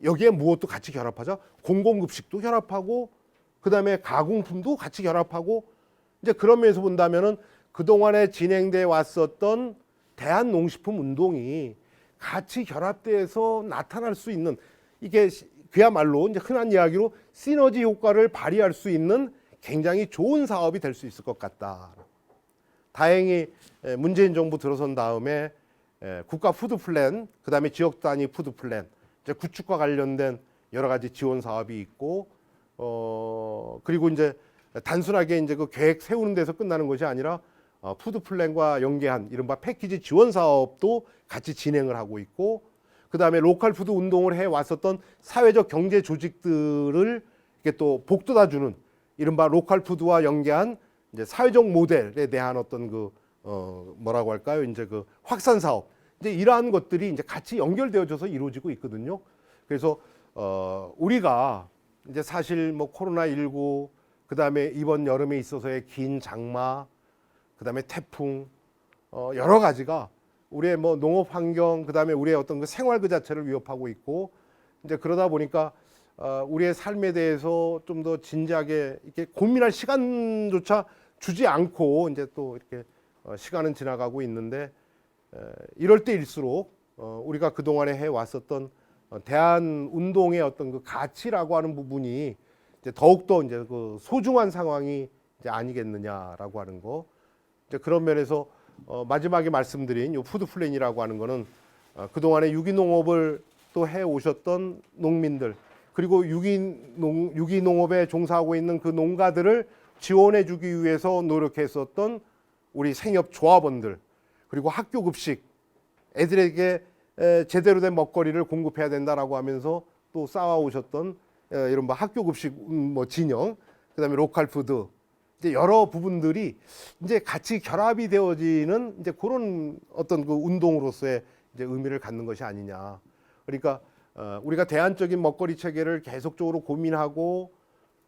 여기에 무엇도 같이 결합하자. 공공급식도 결합하고 그다음에 가공품도 같이 결합하고 이제 그런 면에서 본다면은 그동안에 진행돼 왔었던 대한농식품 운동이 같이 결합돼서 나타날 수 있는 이게 그야말로 이제 흔한 이야기로 시너지 효과를 발휘할 수 있는 굉장히 좋은 사업이 될 수 있을 것 같다. 다행히 문재인 정부 들어선 다음에 국가 푸드 플랜, 그다음에 지역 단위 푸드 플랜, 이제 구축과 관련된 여러 가지 지원 사업이 있고 그리고 이제 단순하게 이제 그 계획 세우는 데서 끝나는 것이 아니라 푸드 플랜과 연계한 이른바 패키지 지원 사업도 같이 진행을 하고 있고 그다음에 로컬 푸드 운동을 해 왔었던 사회적 경제 조직들을 이렇게 또 복돋아주는 이른바 로컬 푸드와 연계한 이제 사회적 모델에 대한 어떤 그 뭐라고 할까요? 이제 그 확산 사업 이제 이러한 것들이 이제 같이 연결되어져서 이루어지고 있거든요. 그래서 우리가 이제 사실 뭐 코로나19 그다음에 이번 여름에 있어서의 긴 장마 그다음에 태풍 여러 가지가 우리의 뭐 농업 환경 그다음에 우리의 어떤 그 생활 그 자체를 위협하고 있고 이제 그러다 보니까 우리의 삶에 대해서 좀 더 진지하게 이렇게 고민할 시간조차 주지 않고 이제 또 이렇게 시간은 지나가고 있는데 이럴 때일수록 우리가 그 동안에 해 왔었던 대한 운동의 어떤 그 가치라고 하는 부분이 이제 더욱더 이제 그 소중한 상황이 이제 아니겠느냐라고 하는 거. 이제 그런 면에서 마지막에 말씀드린 이 푸드 플랜이라고 하는 거는 그 동안에 유기농업을 또 해 오셨던 농민들 그리고 유기농업에 종사하고 있는 그 농가들을 지원해주기 위해서 노력했었던 우리 생협 조합원들 그리고 학교 급식 애들에게 제대로 된 먹거리를 공급해야 된다라고 하면서 또 쌓아오셨던 이른바 학교 급식 뭐 진영 그다음에 로컬 푸드 이제 여러 부분들이 이제 같이 결합이 되어지는 이제 그런 어떤 그 운동으로서의 이제 의미를 갖는 것이 아니냐. 그러니까 우리가 대안적인 먹거리 체계를 계속적으로 고민하고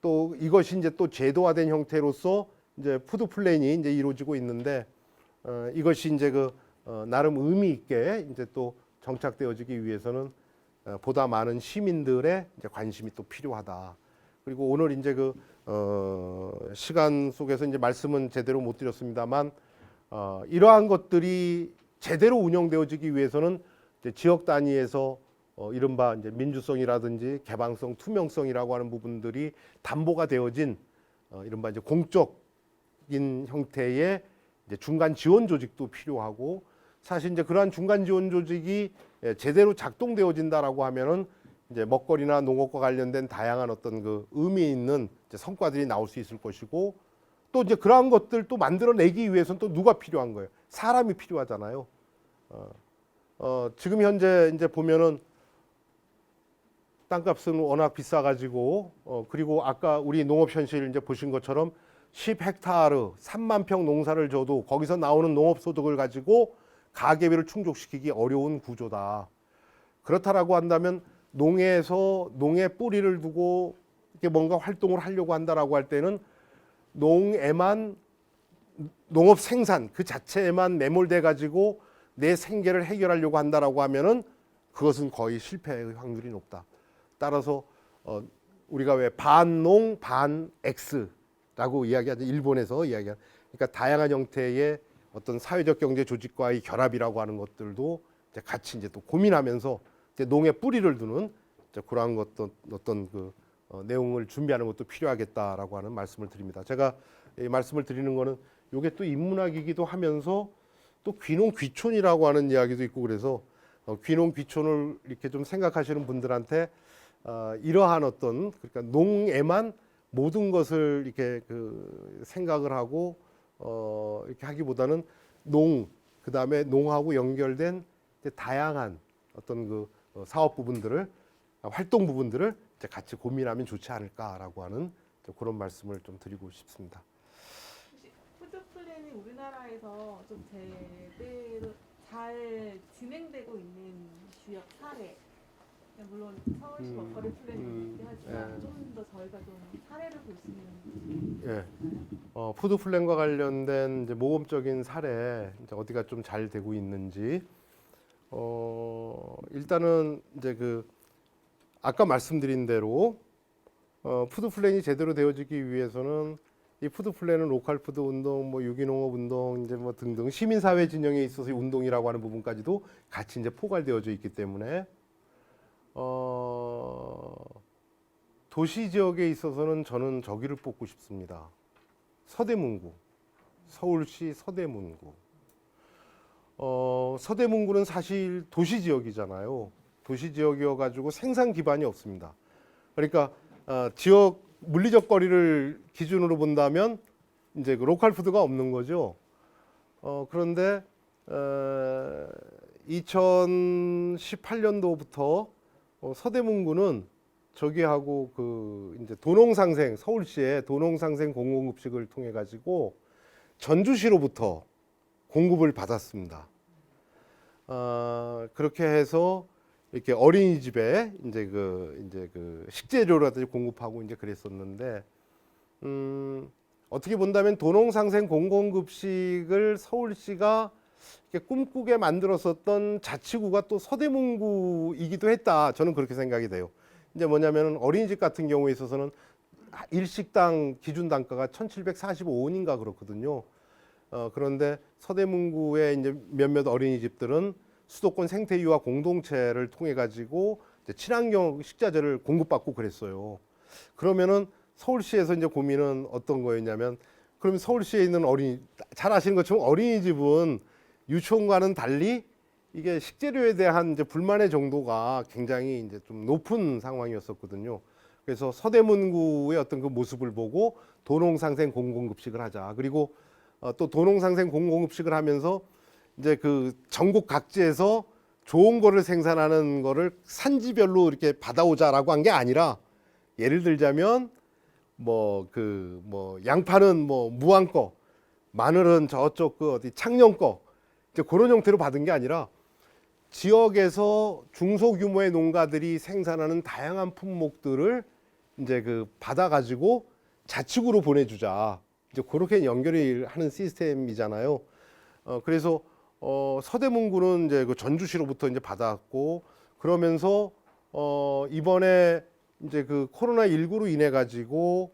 또 이것이 이제 또 제도화된 형태로서 이제 푸드 플랜이 이제 이루어지고 있는데 이것이 이제 그 나름 의미 있게 이제 또 정착되어지기 위해서는 보다 많은 시민들의 이제 관심이 또 필요하다. 그리고 오늘 이제 그 시간 속에서 이제 말씀은 제대로 못 드렸습니다만 이러한 것들이 제대로 운영되어지기 위해서는 이제 지역 단위에서 이른바 이제 민주성이라든지 개방성, 투명성이라고 하는 부분들이 담보가 되어진 이른바 이제 공적인 형태의 이제 중간 지원 조직도 필요하고 사실 이제 그러한 중간 지원 조직이 제대로 작동되어진다라고 하면은 이제 먹거리나 농업과 관련된 다양한 어떤 그 의미 있는 이제 성과들이 나올 수 있을 것이고 또 이제 그러한 것들 또 만들어내기 위해서는 또 누가 필요한 거예요? 사람이 필요하잖아요. 지금 현재 이제 보면은 땅값은 워낙 비싸가지고 그리고 아까 우리 농업 현실 이제 보신 것처럼 10헥타르 3만 평 농사를 져도 거기서 나오는 농업 소득을 가지고 가계비를 충족시키기 어려운 구조다. 그렇다라고 한다면 농에서 농에 뿌리를 두고 이렇게 뭔가 활동을 하려고 한다라고 할 때는 농에만 농업 생산 그 자체에만 매몰돼 가지고 내 생계를 해결하려고 한다라고 하면은 그것은 거의 실패의 확률이 높다. 따라서 우리가 왜 반농 반X라고 이야기하죠. 일본에서 이야기한 그러니까 다양한 형태의 어떤 사회적 경제 조직과의 결합이라고 하는 것들도 이제 같이 이제 또 고민하면서 이제 농에 뿌리를 두는 이제 그러한 어떤 그 내용을 준비하는 것도 필요하겠다라고 하는 말씀을 드립니다. 제가 이 말씀을 드리는 거는 이게 또 인문학이기도 하면서 또 귀농 귀촌이라고 하는 이야기도 있고 그래서 귀농 귀촌을 이렇게 좀 생각하시는 분들한테 이러한 어떤 그러니까 농에만 모든 것을 이렇게 그 생각을 하고 이렇게 하기보다는 그다음에 농하고 연결된 다양한 어떤 그 사업 부분들을 활동 부분들을 이제 같이 고민하면 좋지 않을까라고 하는 그런 말씀을 좀 드리고 싶습니다. 푸드 플래닝 우리나라에서 좀 제대로 잘 진행되고 있는 주역 사례, 물론 서울시 먹거리 플래닝 하지만 좀 더 저희가 좀 사례를 볼 수 있는 푸드 플랜과 관련된 이제 모범적인 사례 이제 어디가 좀 잘 되고 있는지 일단은 이제 그 아까 말씀드린 대로 푸드 플랜이 제대로 되어지기 위해서는 이 푸드 플랜은 로컬 푸드 운동, 뭐 유기농업 운동, 이제 뭐 등등 시민사회 진영에 있어서의 운동이라고 하는 부분까지도 같이 이제 포괄되어져 있기 때문에 도시 지역에 있어서는 저는 저기를 뽑고 싶습니다. 서대문구, 서울시 서대문구. 서대문구는 사실 도시 지역이잖아요. 도시 지역이어 가지고 생산 기반이 없습니다. 그러니까 지역 물리적 거리를 기준으로 본다면 이제 그 로컬 푸드가 없는 거죠. 그런데 2018년도부터 서대문구는 저기하고 그 이제 도농상생 서울시의 도농상생 공공급식을 통해 가지고 전주시로부터 공급을 받았습니다. 그렇게 해서 이렇게 어린이집에 이제 그 식재료라든지 공급하고 이제 그랬었는데 어떻게 본다면 도농상생 공공급식을 서울시가 이렇게 꿈꾸게 만들었었던 자치구가 또 서대문구이기도 했다. 저는 그렇게 생각이 돼요. 이제 뭐냐면 어린이집 같은 경우에 있어서는 일식당 기준 단가가 1,745원인가 그렇거든요. 그런데 서대문구의 이제 몇몇 어린이집들은 수도권 생태유아 공동체를 통해 가지고 친환경 식자재를 공급받고 그랬어요. 그러면은 서울시에서 이제 고민은 어떤 거였냐면, 그럼 서울시에 있는 잘 아시는 것처럼 어린이집은 유치원과는 달리 이게 식재료에 대한 이제 불만의 정도가 굉장히 이제 좀 높은 상황이었었거든요. 그래서 서대문구의 어떤 그 모습을 보고 도농상생 공공급식을 하자. 그리고 또 도농상생 공공급식을 하면서 이제 그 전국 각지에서 좋은 거를 생산하는 거를 산지별로 이렇게 받아오자라고 한 게 아니라, 예를 들자면 뭐 양파는 뭐 무안 거, 마늘은 저쪽 그 어디 창녕 거, 이제 그런 형태로 받은 게 아니라 지역에서 중소규모의 농가들이 생산하는 다양한 품목들을 이제 그 받아가지고 자치구로 보내주자. 이제 그렇게 연결을 하는 시스템이잖아요. 그래서 서대문구는 이제 그 전주시로부터 이제 받았고, 그러면서 이번에 이제 그 코로나19로 인해 가지고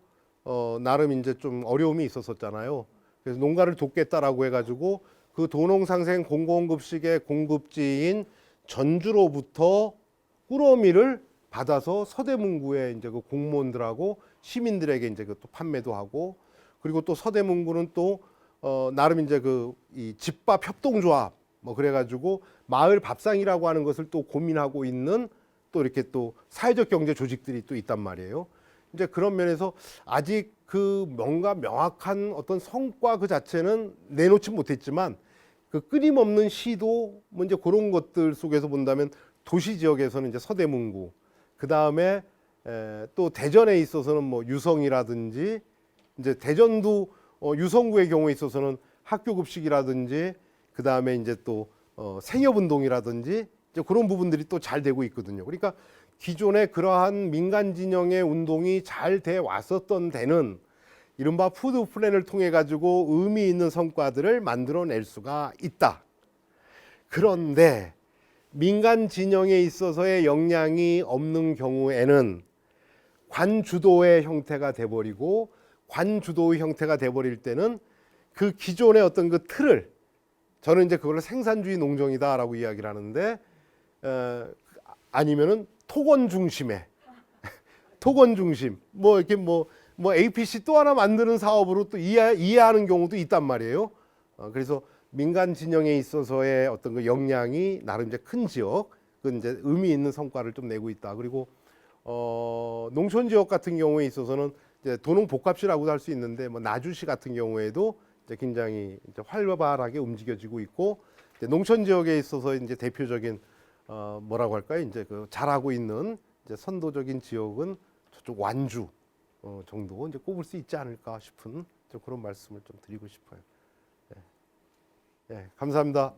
나름 이제 좀 어려움이 있었었잖아요. 그래서 농가를 돕겠다라고 해가지고 그 도농상생 공공급식의 공급지인 전주로부터 꾸러미를 받아서 서대문구에 이제 그 공무원들하고 시민들에게 이제 그 또 판매도 하고, 그리고 또 서대문구는 또 나름 이제 그 이 집밥 협동조합 뭐 그래가지고 마을 밥상이라고 하는 것을 또 고민하고 있는 또 이렇게 또 사회적 경제 조직들이 또 있단 말이에요. 이제 그런 면에서 아직 그 뭔가 명확한 어떤 성과 그 자체는 내놓지 못했지만, 그 끊임없는 시도 뭐 이제 그런 것들 속에서 본다면 도시 지역에서는 이제 서대문구, 그 다음에 또 대전에 있어서는 뭐 유성이라든지, 이제 대전도 유성구의 경우에 있어서는 학교급식이라든지, 그 다음에 이제 또 생협운동이라든지 이제 그런 부분들이 또 잘 되고 있거든요. 그러니까 기존에 그러한 민간 진영의 운동이 잘 돼 왔었던 데는 이른바 푸드 플랜을 통해 가지고 의미 있는 성과들을 만들어낼 수가 있다. 그런데 민간 진영에 있어서의 역량이 없는 경우에는 관주도의 형태가 돼버리고 관주도의 형태가 돼버릴 때는 그 기존의 어떤 그 틀을 저는 이제 그걸 생산주의 농정이다라고 이야기를 하는데 아니면은 토건 중심의 토건 중심 뭐 이렇게 뭐 APC 또 하나 만드는 사업으로 또 이해하는 경우도 있단 말이에요. 그래서 민간 진영에 있어서의 어떤 그 역량이 나름 이제 큰 지역, 그 이제 의미 있는 성과를 좀 내고 있다. 그리고 농촌 지역 같은 경우에 있어서는 이제 도농 복합시라고도 할 수 있는데 뭐 나주시 같은 경우에도 이제 굉장히 이제 활발하게 움직여지고 있고 이제 농촌 지역에 있어서 이제 대표적인 뭐라고 할까요? 이제 그 잘하고 있는 이제 선도적인 지역은 저쪽 완주 정도 이제 꼽을 수 있지 않을까 싶은 좀 그런 말씀을 좀 드리고 싶어요. 예, 감사합니다.